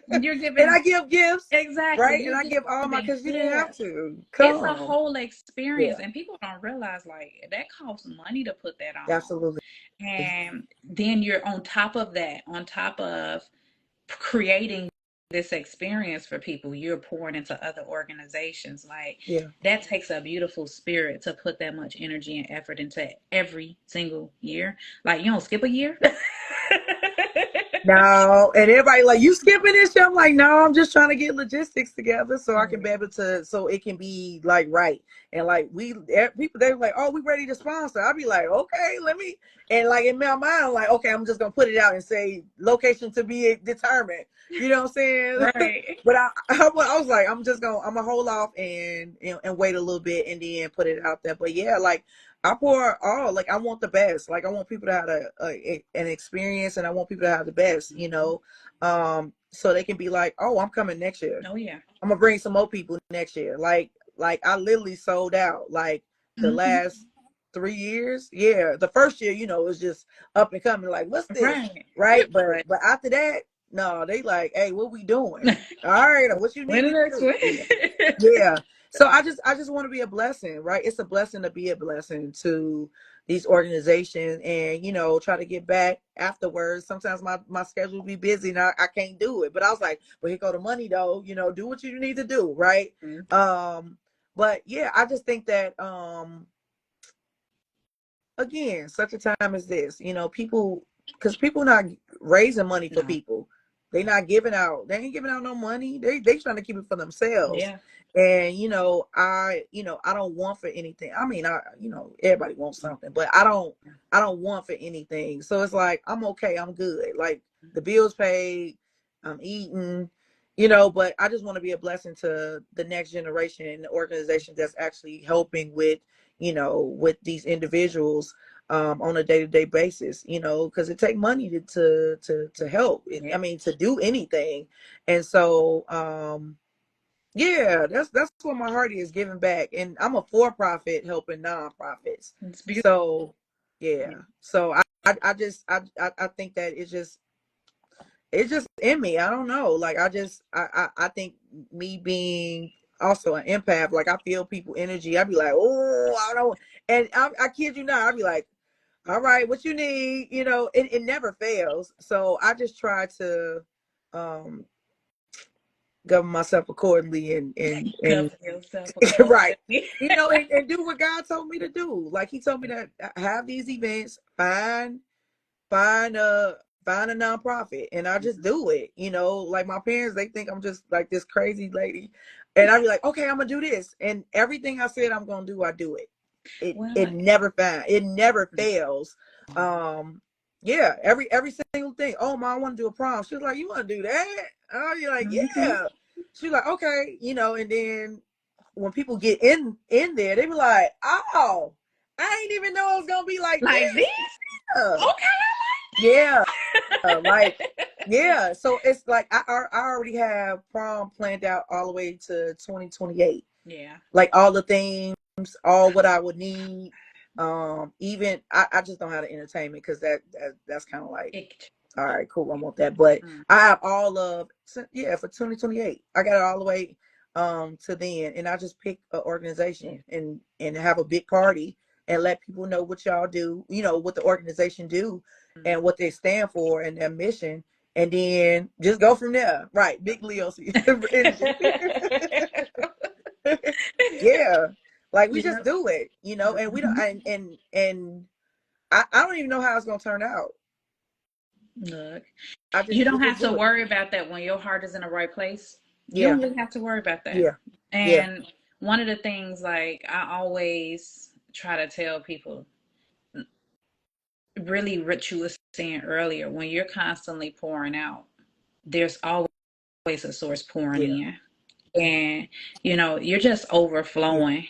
And giving, I give gifts, exactly. right? And You're I give all my, giving because you didn't have gifts. to It's a come. whole experience, Yeah, and people don't realize like that costs money to put that on. absolutely. And then you're on top of that, on top of creating this experience for people, you're pouring into other organizations. Like, Yeah. that takes a beautiful spirit to put that much energy and effort into every single year. Like, you don't skip a year. No, and everybody like, you skipping this shit? I'm like, no, I'm just trying to get logistics together so I can be able to, so it can be like right. And like, people, they were like, oh, we ready to sponsor. I'd be like, okay, let me. And like, in my mind, I'm like, okay, I'm just gonna put it out and say location to be determined. You know what I'm saying? Right. But I was like, I'm gonna hold off and wait a little bit and then put it out there. But yeah, like, I pour all, like, I want the best. Like, I want people to have an experience, and I want people to have the best, so they can be like, oh, I'm coming next year. Oh yeah. I'm gonna bring some more people next year. Like I literally sold out like the Hmm. last 3 years. Yeah, the first year, it was just up and coming. Like, what's this, Right. right? But But but after that, no, they like, hey, what we doing? All right, what you need when the me to next do? one? Yeah. Yeah. So I just want to be a blessing, right? It's a blessing to be a blessing to these organizations, and try to get back afterwards. Sometimes my schedule be busy and I can't do it. But I was like, well, here go the money though, do what you need to do, right? Um, but yeah, I just think that again, such a time as this, people, because people not raising money for No. people. They ain't giving out no money. They trying to keep it for themselves. Yeah. And I don't want for anything. I mean, everybody wants something, but I don't want for anything. So it's like, I'm okay, I'm good. Like, the bills paid, I'm eating, but I just want to be a blessing to the next generation and the organization that's actually helping with these individuals on a day-to-day basis, because it take money to help. Yeah. I mean, to do anything. And so yeah, that's what my heart is, giving back. And I'm a for-profit helping nonprofits. It's beautiful. So yeah. So I think that it's just in me. I don't know. Like, I think, me being also an empath, like, I feel people energy. I'd be like, oh, I don't. And I kid you not, I'd be like, all right, what you need, it never fails. So I just try to um govern myself accordingly, and Govern yourself right, accordingly. and do what God told me to do. Like He told me to have these events, find a find a nonprofit, and I just do it. Like my parents, they think I'm just like this crazy lady, and I be like, okay, I'm gonna do this, and everything I said I'm gonna do, I do it. It Well, never fails. Yeah, every single thing. Oh, mom, I want to do a prom. She was like, you want to do that? Oh, you're like, mm-hmm. yeah. She's like, okay, and then when people get in there, they be like, oh, I ain't even know it was gonna be like Like this? this. Yeah, Okay. yeah, like yeah. So it's like I already have prom planned out all the way to 2028. Yeah. Like all the things, all what I would need. Even I just don't have the entertainment, because that's kind of like, It, all right, cool, I want that. But I have all of, yeah, for 2028. I got it all the way to then, and I just pick an yeah. organization and have a big party and let people know what y'all do, what the organization do and what they stand for and their mission, and then just go from there. Right, big Leo energy. Yeah, like we just Yep. do it, and we don't, Mhm. and I don't even know how it's gonna turn out. Look, you We don't just have to do it. worry about that when your heart is in the right place. You Yeah, don't really have to worry about that. yeah, yeah. And one of the things, like, I always try to tell people, really what you were saying earlier, when you're constantly pouring out, there's always a source pouring Yeah, in. And you're just yeah, overflowing.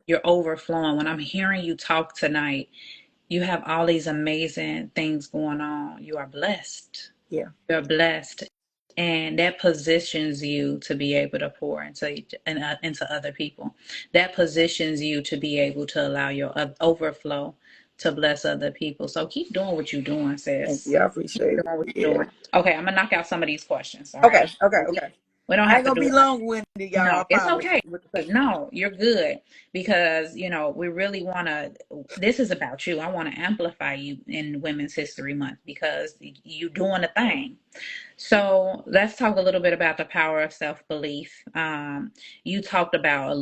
You're overflowing. When I'm hearing you talk tonight, you have all these amazing things going on. You are blessed. yeah. You're blessed, and that positions you to be able to pour into other people. That positions you to be able to allow your overflow to bless other people. So keep doing what you're doing, Thank sis. you. I Keep appreciate doing what it. you're Yeah. doing. Okay, I'm gonna knock out some of these questions. All Okay, right. okay, We, okay. we don't I have ain't to gonna do be it. long winded, y'all. I No, it's promise. okay. With the question. No, you're good, because we really want to. This is about you. I want to amplify you in Women's History Month, because you doing a thing. So let's talk a little bit about the power of self-belief. You talked about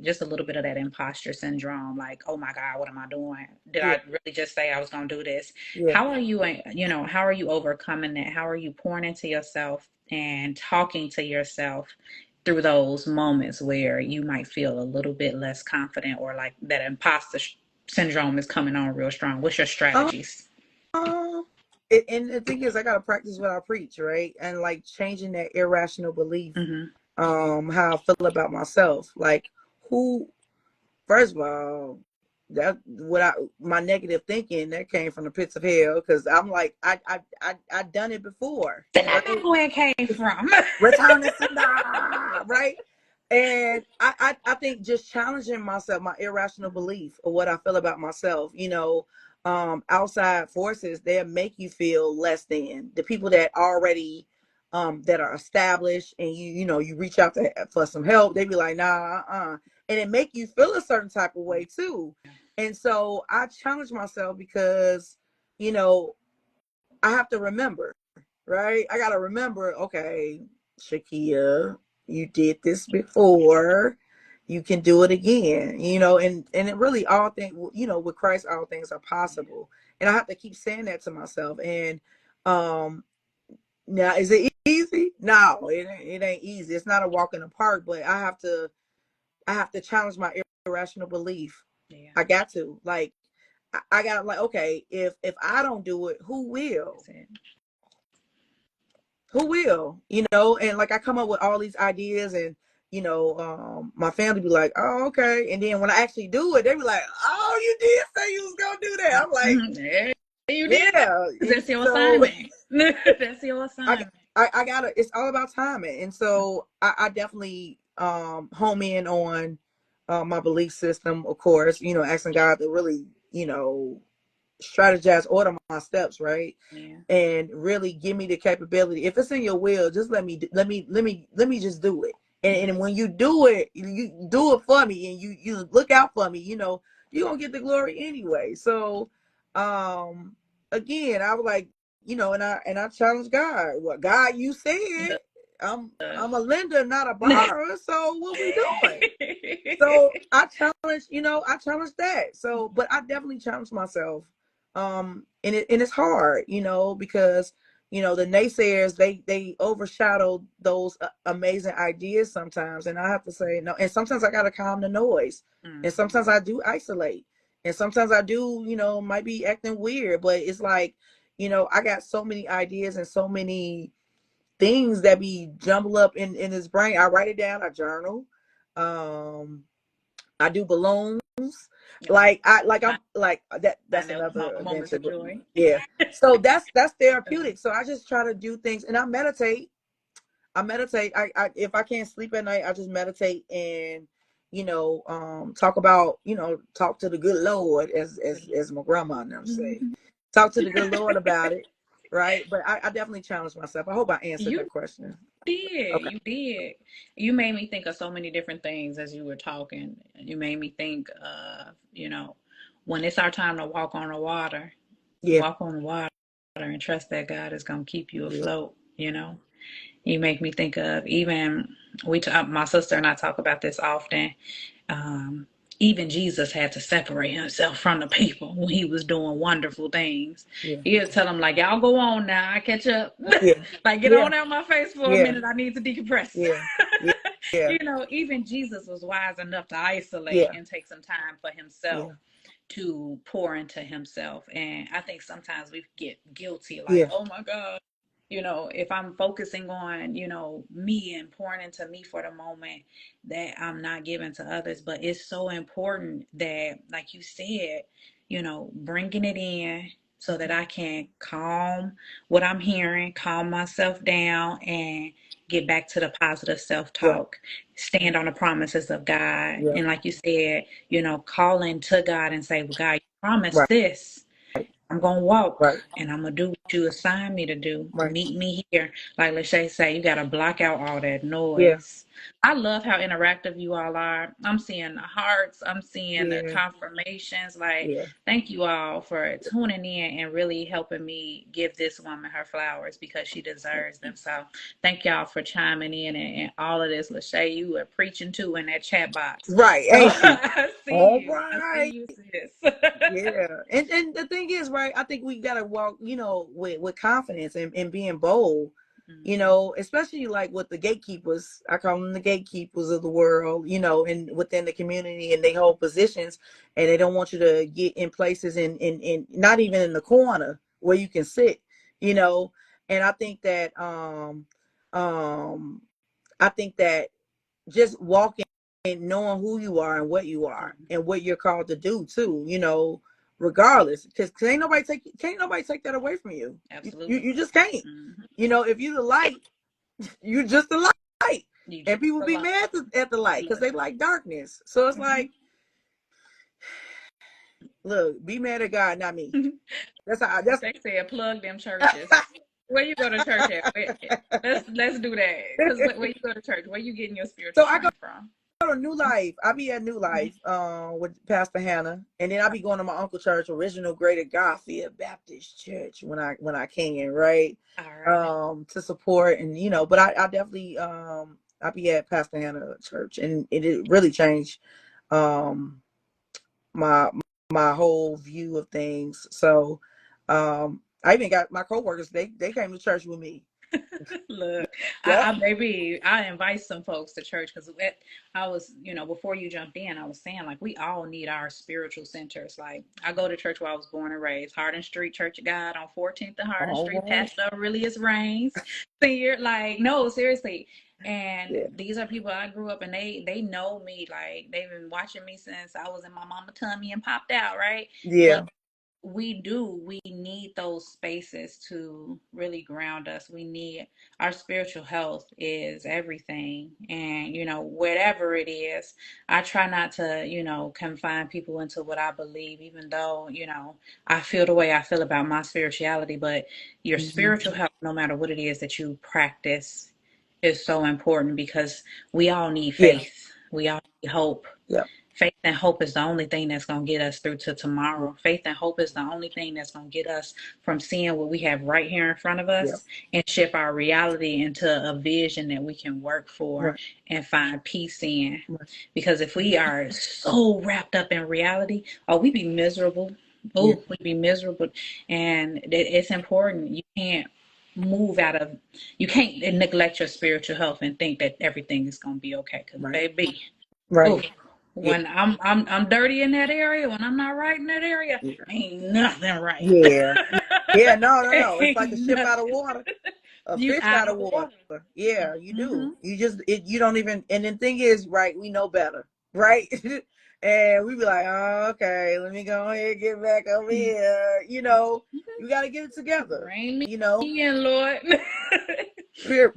just a little bit of that imposter syndrome, like, oh my God, what am I doing? Did Yeah, I really just say I was going to do this? yeah. How are you overcoming that? How are you pouring into yourself and talking to yourself through those moments where you might feel a little bit less confident, or like that syndrome is coming on real strong? What's your Um, strategies? and the thing is, I gotta practice what I preach, right? And like changing that irrational belief, Mm-hmm. how I feel about myself. Like, who? First of all, that what I my negative thinking that came from the pits of hell, because I'm like, I done it before, Then I right? know where it came from. Return to sender, right? And I think just challenging myself, my irrational belief of what I feel about myself, outside forces, they'll make you feel less than the people that already, that are established, and you reach out for some help, they be like, nah, and it make you feel a certain type of way too. And so I challenge myself, because, you know, I have to remember, right? I gotta remember, okay, Shakea, you did this before. You can do it again, and it really, all things, with Christ, all things are possible. And I have to keep saying that to myself. And um now, is it easy? No, it ain't easy. It's not a walk in the park, but I have to challenge my irrational belief. Yeah, I got to, like, I got, like, okay, if I don't do it, who that's will? it. And like I come up with all these ideas, and my family be like, oh, okay, and then when I actually do it, they be like, oh, you did say you was gonna do that. I'm like, Yeah, you did that. yeah. And That's your so assignment. That's your I, assignment. I gotta, it's all about timing. And so I definitely home in on my belief system, of course, asking God to really, strategize, order my steps, right? Yeah. And really give me the capability. If it's in your will, just let me just do it. And when you do it, you do it for me, and you look out for me. You're gonna get the glory anyway. So, again, I was like, and I challenge God. What, God, you said? I'm a lender, not a borrower. So what we doing? So I challenge that. So, but I definitely challenge myself. And it's hard, because the naysayers, they overshadow those amazing ideas sometimes, and I have to say no. And sometimes I gotta calm the noise, and sometimes I do isolate, and sometimes I do, might be acting weird, but it's like, I got so many ideas and so many things that be jumbled up in his brain. I write it down. I journal. Um, I do balloons. Okay. I'm like that. Find That's those another small moments adventure, of but joy. yeah. So that's therapeutic. So I just try to do things, and I meditate. I if I can't sleep at night, I just meditate and talk to the good Lord, as my grandma never say. Mhm. Talk to the good Lord about it, right? But I definitely challenge myself. I hope I answered You that question. did. Okay. You did. You made me think of so many different things as you were talking. You made me think of, when it's our time to walk on the water, Yeah. walk on the water and trust that God is going to keep you Yeah. afloat. You make me think of even my sister and I talk about this often. Um, Even Jesus had to separate himself from the people when he was doing wonderful things. Yeah. He'll tell them like, "Y'all go on now, I catch up." Yeah. Like, get Yeah. on out my face for a Yeah. minute. I need to decompress. Yeah. Yeah. Yeah. Even Jesus was wise enough to isolate Yeah. and take some time for himself Yeah. to pour into himself. And I think sometimes we get guilty, like, Yeah. oh my God, if I'm focusing on, me and pouring into me for the moment, that I'm not giving to others. But it's so important that, like you said, bringing it in so that I can calm what I'm hearing, calm myself down, and get back to the positive self Yeah. talk, stand on the promises of God. Yeah. And like you said, calling to God and say, well, God, you promised Right. this. I'm gonna walk Right. and I'm gonna do what you assigned me to do. Right. Meet me here. Like Lachey say, you gotta block out all that Yeah. noise. I love how interactive you all are. I'm seeing the hearts, I'm seeing the Yeah. confirmations. Like, Yeah. thank you all for tuning in and really helping me give this woman her flowers because she deserves them. So thank y'all for chiming in and all of this. Lachey, you were preaching too in that chat box. Right. So Ain't she? I see All you. I see right. you, sis. Yeah. And the thing is, right, I think we gotta walk, with confidence and being bold, Mhm. especially like with the gatekeepers. I call them the gatekeepers of the world, and within the community, and they hold positions, and they don't want you to get in places in not even in the corner where you can sit, you know. And um I think that just walking and knowing who you are and what you are Mhm. and what you're called to do too, regardless, because can't nobody take that away from you. You Absolutely. just can't. Hmm. If you the light, you just the light, You and just people a be lot. mad at the light because Look. they like darkness. So it's Hmm. like, look, be mad at God, not me. That's how. That's They said plug them churches. Where you go to church at? Let's do that. Because where you go to church, where you getting your so spiritual I strength from? go to New Life. I be at New Life with Pastor Hannah, and then I be going to my uncle church, Original Greater Garfield Baptist Church, when I can, right? All right. To support, and but I definitely I be at Pastor Hannah church, and it really changed um my my whole view of things. So I even got my coworkers, they came to church with me. Look, Yep. I invite some folks to church because I was, before you jumped in, I was saying like we all need our spiritual centers. Like I go to church where I was born and raised, Hardin Street Church of God on 14th and Hardin All Street, right. Pastor Aurelius Reigns. Senior, like no, seriously. And Yeah. these are people I grew up and they know me. Like they've been watching me since I was in my mama tummy and popped out, right? But Yeah. we need those spaces to really ground us. We need our spiritual health is everything. And whatever it is, I try not to confine people into what I believe, even though I feel the way I feel about my spirituality. But your Hmm. spiritual health, no matter what it is that you practice, is so important because we all need Yeah. faith, we all need hope, Yeah. Faith and hope is the only thing that's going to get us through to tomorrow. Faith and hope is the only thing that's going to get us from seeing what we have right here in front of Yep. us and shift our reality into a vision that we can work for Right. and find peace in. Right. Because if we are so wrapped up in reality, oh, we be miserable. Yeah. Oh, we be miserable. And it's important. You can't move out of, you can't neglect your spiritual health and think that everything is going to be okay. Because, Right. baby, oh, Right. Yeah. when I'm dirty in that area, when I'm not right in that area, Yeah. ain't nothing right. Yeah. Yeah. No, no, no. It's like a Ain't ship out of nothing. water, a You fish out out of of water. water. Yeah, you Mm-hmm. do. You just you don't even. And the thing is, right? We know better, right? And we be like, oh, okay, let me go ahead and get back over here. You got to get it together. Bring me You know, in, Lord. period,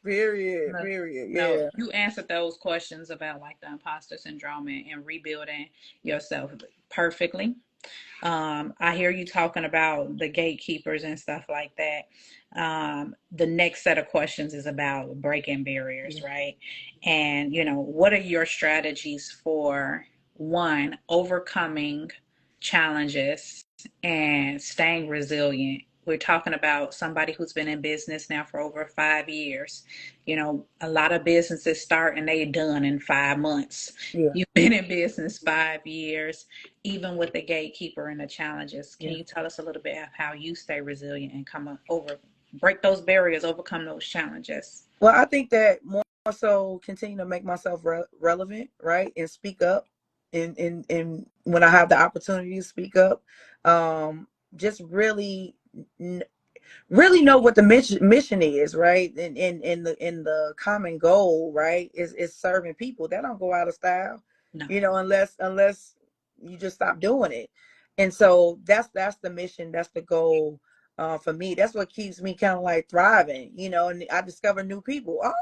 period, No, period. no, Yeah, you answered those questions about like the imposter syndrome and rebuilding yourself perfectly. I hear you talking about the gatekeepers and stuff like that. The next set of questions is about breaking barriers, yeah, right? And, what are your strategies for one, overcoming challenges and staying resilient? We're talking about somebody who's been in business now for over 5 years. A lot of businesses start and they done in 5 months. yeah, You've been in business 5 years, even with the gatekeeper and the challenges. Can yeah. you tell us a little bit of how you stay resilient and break those barriers, overcome those challenges? Well, I think that more so continue to make myself relevant, right, and speak up, and when I have the opportunity to speak up, just really know what the mission is, right? And the common goal, right, is serving people. That don't go out of style, No. unless you just stop doing it. And so that's the mission, that's the goal. For me, that's what keeps me kind of like thriving, and I discover new people. Oh,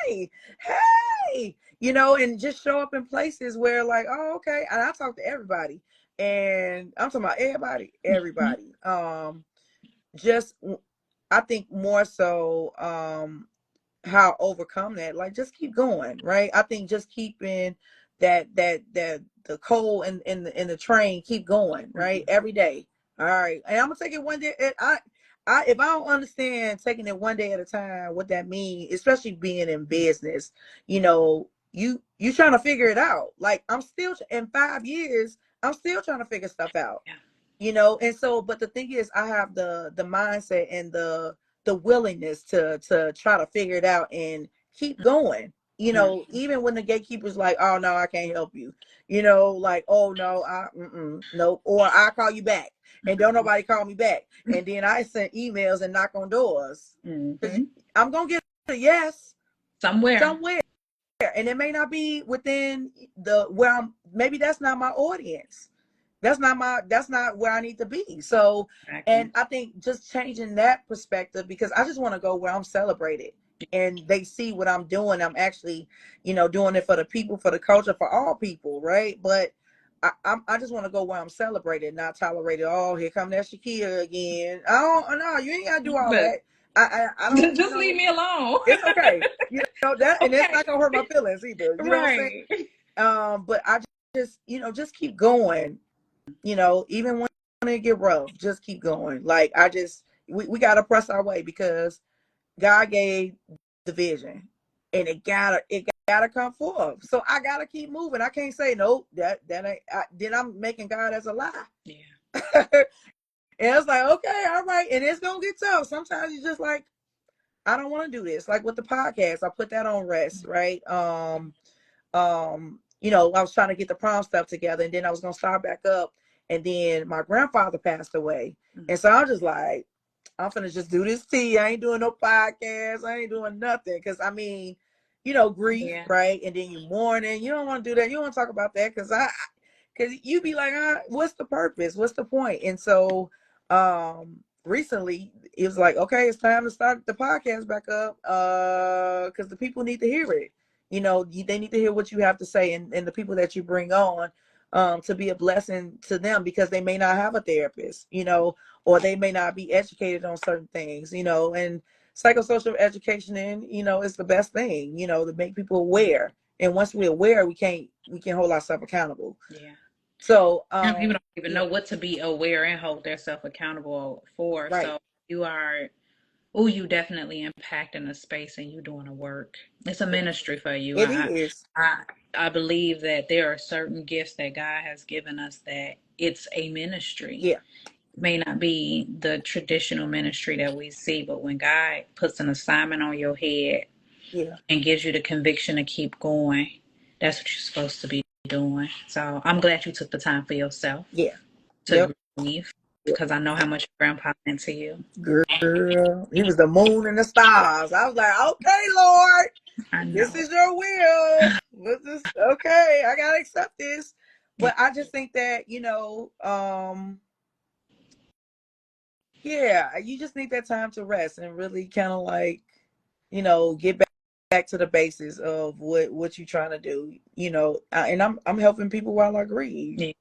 hey, hey, and just show up in places where like, oh, okay. And I talk to everybody, and I'm talking about everybody, Mm-hmm. everybody. Just I think more so how overcome that. Like just keep going, right? I think just keeping that the coal in the train, keep going, right? Mm-hmm. Every day. All right. And I'm gonna take it one day. I if I don't understand taking it one day at a time, what that means, especially being in business, you trying to figure it out. Like I'm still in 5 years, I'm still trying to figure stuff out. Yeah. And so, but the thing is, I have the mindset and the willingness to try to figure it out and keep going. Mm-hmm. Even when the gatekeeper's like, oh no, I can't help you. Like, oh no, nope, or I call you back, and don't nobody call me back, and then I send emails and knock on doors because Mm-hmm. I'm gonna get a yes Somewhere. somewhere, and it may not be within the where I'm. Maybe that's not my audience. That's not where I need to be. So, and Exactly. I think just changing that perspective, because I just want to go where I'm celebrated and they see what I'm doing. I'm actually, doing it for the people, for the culture, for all people, right? But I just want to go where I'm celebrated, not tolerated. Oh, here come that Shakea again. Oh no, you ain't gotta do all Look, that. I don't, just leave me alone. it's okay. That, and it's Okay. not gonna hurt my feelings either. You know what I'm saying? Right. But I just keep going, even when it get rough, just keep going. Like we gotta press our way because God gave the vision, and it gotta come forth. So I gotta keep moving. I can't say nope. That ain't. Then I'm making God as a lie. Yeah. And it's like, okay, all right, and it's gonna get tough. Sometimes you just like, I don't want to do this. Like with the podcast, I put that on rest, right? I was trying to get the prom stuff together, and then I was gonna start back up, and then my grandfather passed away, Mm-hmm. and so I was just like, I'm gonna just do this tea. I ain't doing no podcast. I ain't doing nothing because I mean, grief, Yeah. right? And then you mourning. You don't want to do that. You don't want to talk about that because you be like, what's the purpose? What's the point? And so, recently it was like, okay, it's time to start the podcast back up, because the people need to hear it. They need to hear what you have to say, and the people that you bring on, to be a blessing to them, because they may not have a therapist, or they may not be educated on certain things, and psychosocial education, is the best thing, to make people aware, And once we're aware, we can hold ourselves accountable. Yeah. So And people don't even yeah, know what to be aware and hold themselves accountable for. right. So you are, oh, you definitely impacting a space and you doing a work. It's a ministry for you. It is. I I believe that there are certain gifts that God has given us that it's a ministry. Yeah, It may not be the traditional ministry that we see, but when God puts an assignment on your head yeah, and gives you the conviction to keep going, that's what you're supposed to be doing. So I'm glad you took the time for yourself yeah. Yep. to grieve Yep. because I know how much your grandpa meant to you. Girl, it was the moon and the stars. I was like, okay, Lord, I this know. is your will. Okay, I gotta accept this. Yeah. But I just think that, yeah, you just need that time to rest and really kind of like, get back to the basis of what you're trying to do. And I'm helping people while I grieve. Yeah.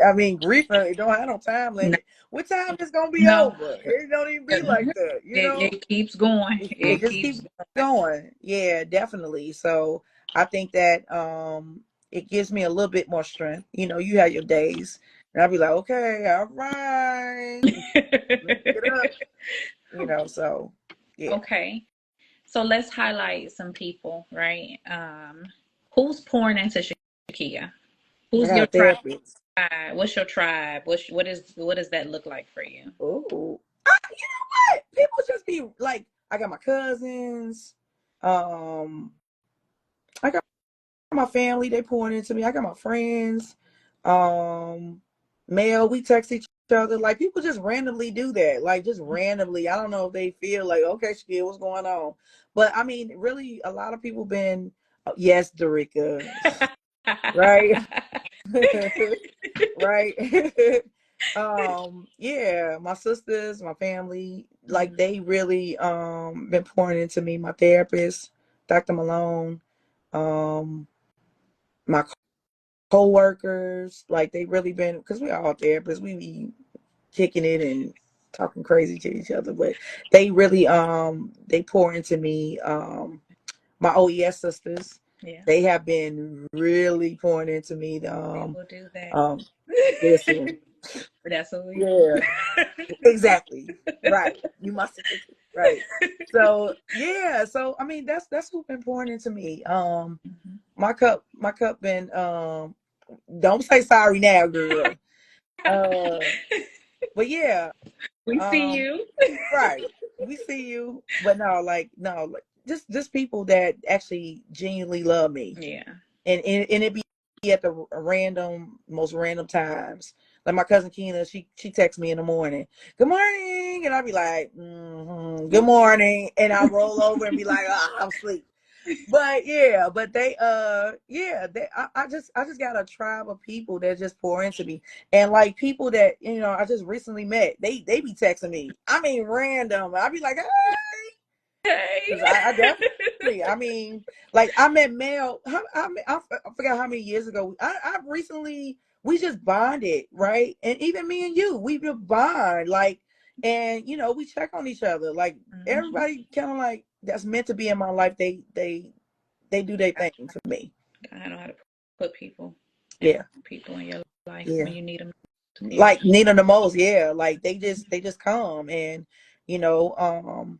I mean, grief it don't have no time No, limit. What time is gonna be no. over? It don't even be like It, that. it keeps going. It It just keeps keeps going. going. Yeah, definitely. So I think that it gives me a little bit more strength. You have your days, and I'll be like, okay, all right, let me get up. So yeah, Okay. So let's highlight some people, right? Who's pouring into Shakea? I Who's got your a tribe? therapist. What's your tribe? What does that look like for you? Oh, you know what? People just be like, I got my cousins. Um, I got my family. They pouring into me. I got my friends. Um, Mail. We text each other. Like people just randomly do that. Like just randomly. I don't know if they feel like, okay, Shakira, what's going on? But I mean, really, a lot of people been. Yes, Dorica. Right. Right. Yeah, my sisters, my family, like Mhm. they really been pouring into me. My therapist, Dr. Malone, um my co-workers, like they really been, because we all therapists, we be kicking it and talking crazy to each other, but they really they pour into me. My OES sisters, Yeah, they have been really pouring into me. they will do that. Um Listen, That's what we do. yeah, exactly. Right. You must have right. So yeah, so I mean that's who's been pouring into me. Mhm. My cup been don't say sorry now, girl. Uh but yeah, We see um you. right. We see you. But no, like just people that actually genuinely love me. Yeah. And it be at the most random times. Like my cousin Keena, she texts me in the morning, "Good morning," and I'll be like, "Good morning," and I roll over and be like, I'm asleep. But yeah, but yeah, I just got a tribe of people that just pour into me, and like people that I just recently met, they be texting me. I mean, random. I be like, Hey. because I definitely, I mean, like I met Mel. I forgot how many years ago. I recently we just bonded, right? And even me and you, we just bond, like, and we check on each other. Like Mhm. everybody, kind of like that's meant to be in my life. They do their thing for me. I know how to put people and Yeah, people in your life yeah. when you need them. Yeah. Like Nina the most, yeah. Like they just come and you know, um,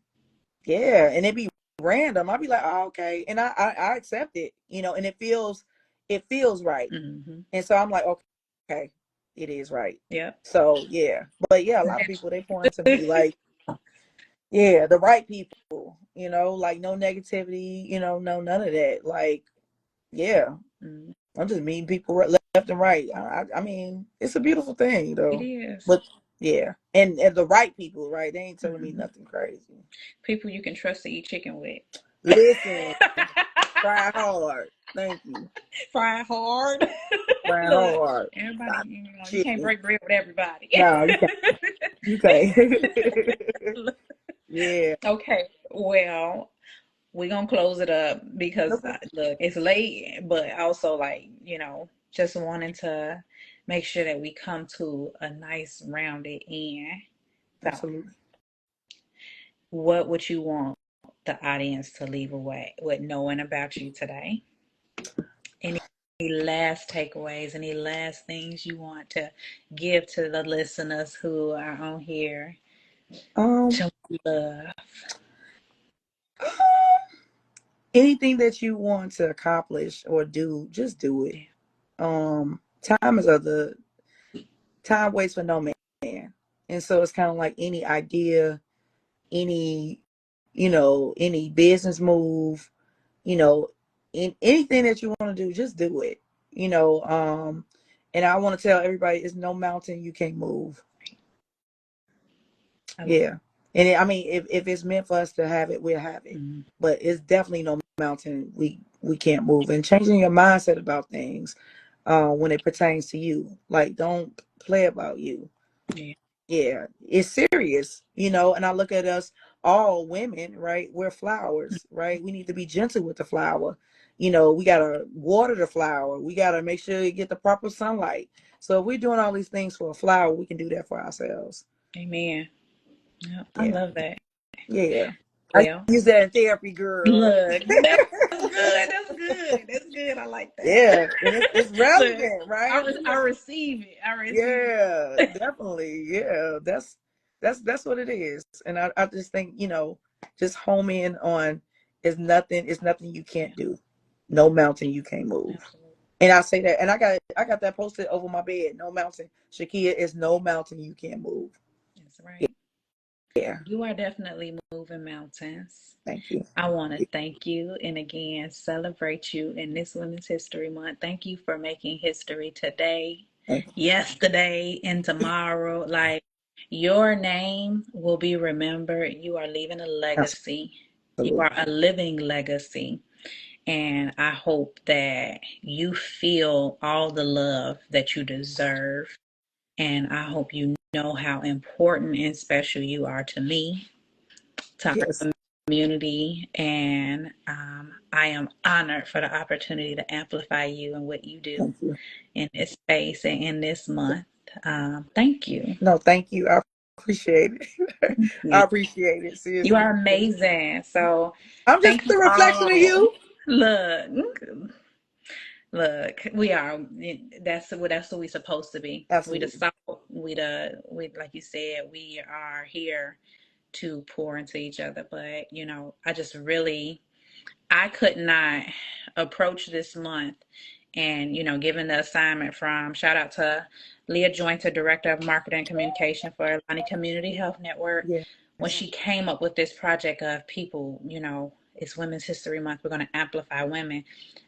yeah, and it be random. I'll be like, oh, okay, and I accept it, and it feels right, Hmm. and so I'm like, okay, it is right. Yep. So yeah, but yeah, a lot of people they pour into me like, yeah, the right people, like no negativity, no none of that. Like, yeah, Mm. I'm just meeting people left and right. I mean, it's a beautiful thing It though, is. but yeah, and the right people, right? They ain't telling me Hmm. nothing crazy. People you can trust to eat chicken with. Listen. Try hard. Thank you. Fry hard. Try Look, hard. everybody, Stop you can't chicken. break bread with everybody. No, you can't. You can't. Yeah. Okay, well, we're gonna close it up because Okay. look, it's late, but also like, just wanting to make sure that we come to a nice rounded end. So, Absolutely. what would you want the audience to leave away with knowing about you today? last takeaways, any last things you want to give to the listeners who are on here? Um, Show love. anything that you want to accomplish or do, just do it. Yeah. Time is of the time waits for no man. And so it's kind of like any idea, any, any business move, you know, in anything that you want to do, just do it. You know, and I want to tell everybody, it's no mountain you can't move. I, Yeah. And I mean, if it's meant for us to have it, we'll have it. mm, But it's definitely no mountain we can't move. And changing your mindset about things when it pertains to you. Like, don't play about you. yeah. Yeah, it's serious, and I look at us all women, right? We're flowers, right? We need to be gentle with the flower. We gotta water the flower. We gotta make sure you get the proper sunlight. So if we're doing all these things for a flower, we can do that for ourselves. Amen. Yep, I Yeah. love that. Yeah. I Well, use that in therapy, girl. look, that's good. That's good. That's good. I like that. Yeah, and it's Look, relevant, right? I receive it. I receive Yeah, definitely. Yeah, that's what it is. And I just think, just home in on is nothing you it. Yeah, can't do. No mountain you can't move. absolutely. And I say that, and I got that posted over my bed. No mountain. Shakea is no mountain you can't move. That's right. Yeah. You are definitely moving mountains. Thank you. I want to thank you and again celebrate you in this Women's History Month. Thank you for making history today, Thank yesterday, and tomorrow. Like, your name will be remembered. You are leaving a you. legacy. You are Absolutely. a living legacy. And I hope that you feel all the love that you deserve. And I hope you know how important and special you are to me, to Yes. our community. And I am honored for the opportunity to amplify you and what you do Thank you. in this space and in this month. Thank you. No, thank you. I appreciate it. Thank I you. appreciate it. You Seriously. are amazing. So I'm just thank you a reflection of all. you. Look, look, we are. That's what we supposed to be. We the Absolutely. salt. We like you said. We are here to pour into each other. But I just really I could not approach this month and, given the assignment from shout out to Leah Jointer, Director of Marketing and Communication for Atlanta Community Health Network, Yes. when she came up with this project of people, it's Women's History Month, we're going to amplify women.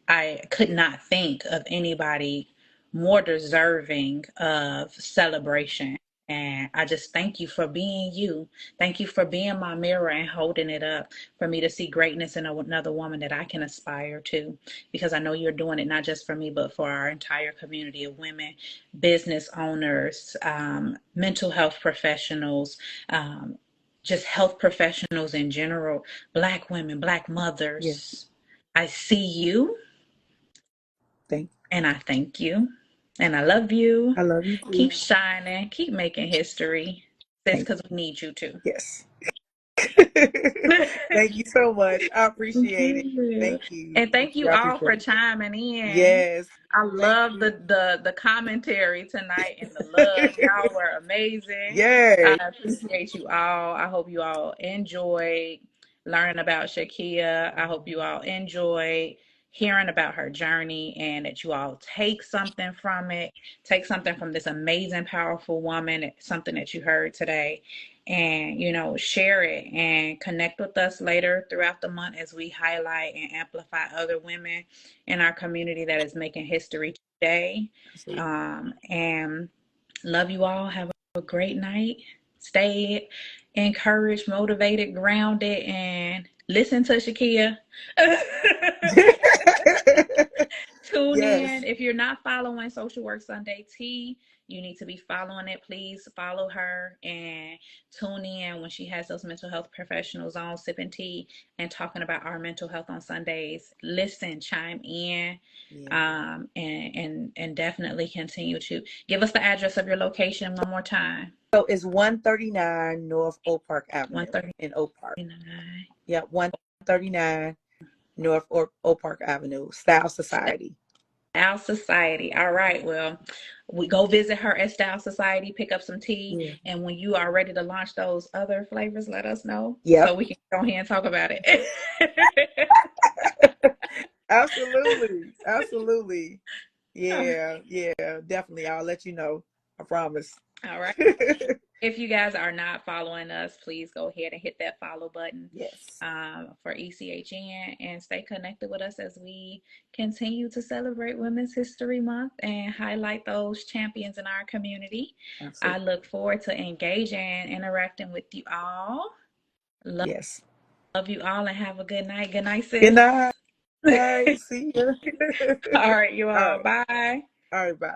I could not think of anybody more deserving of celebration. And I just thank you for being you. Thank you for being my mirror and holding it up for me to see greatness in another woman that I can aspire to. Because I know you're doing it not just for me, but for our entire community of women, business owners, mental health professionals, just health professionals in general, Black women, Black Yes. mothers. I see you Thank you. and I thank you and I love you. I love you too. Keep shining, keep making history, sis, Thank because we need you to. you. Yes. Thank you so much. I appreciate it. Good. Thank you. And thank you I all appreciate for it. chiming in. Yes. I Thank love you. the commentary tonight and the love. Y'all were amazing. I Yes. appreciate you all. I hope you all enjoyed learning about Shakea. I hope you all enjoyed hearing about her journey and that you all take something from it. Take something from this amazing, powerful woman, something that you heard today, and share it and connect with us later throughout the month as we highlight and amplify other women in our community that is making history today. Absolutely. And love you all. Have a great night. Stay encouraged, motivated, grounded, and listen to Shakea. Tune in. Yes. If you're not following Social Work Sunday Tea, you need to be following it. Please follow her and tune in when she has those mental health professionals on sipping tea and talking about our mental health on Sundays. Listen, chime in, Yeah. and definitely continue to give us the address of your location one more time. So it's 139 North Oak Park Avenue in Oak Park. 139. Yeah, 139 North Oak Park Avenue, Style Society. Style Society. All right. Well, we go visit her at Style Society, pick up some tea, Yeah. and when you are ready to launch those other flavors, let us know so Yep. we can go ahead and talk about it. Absolutely. Absolutely. Yeah. Yeah. Definitely. I'll let you know. I promise. All right. If you guys are not following us, please go ahead and hit that follow button Yes. for ECHN and stay connected with us as we continue to celebrate Women's History Month and highlight those champions in our community. I Absolutely. look forward to engaging and interacting with you all. Yes. Love you all and have a good night. Good night, Good sis. night. See you. All right, you All all. right. Bye. All right. Bye.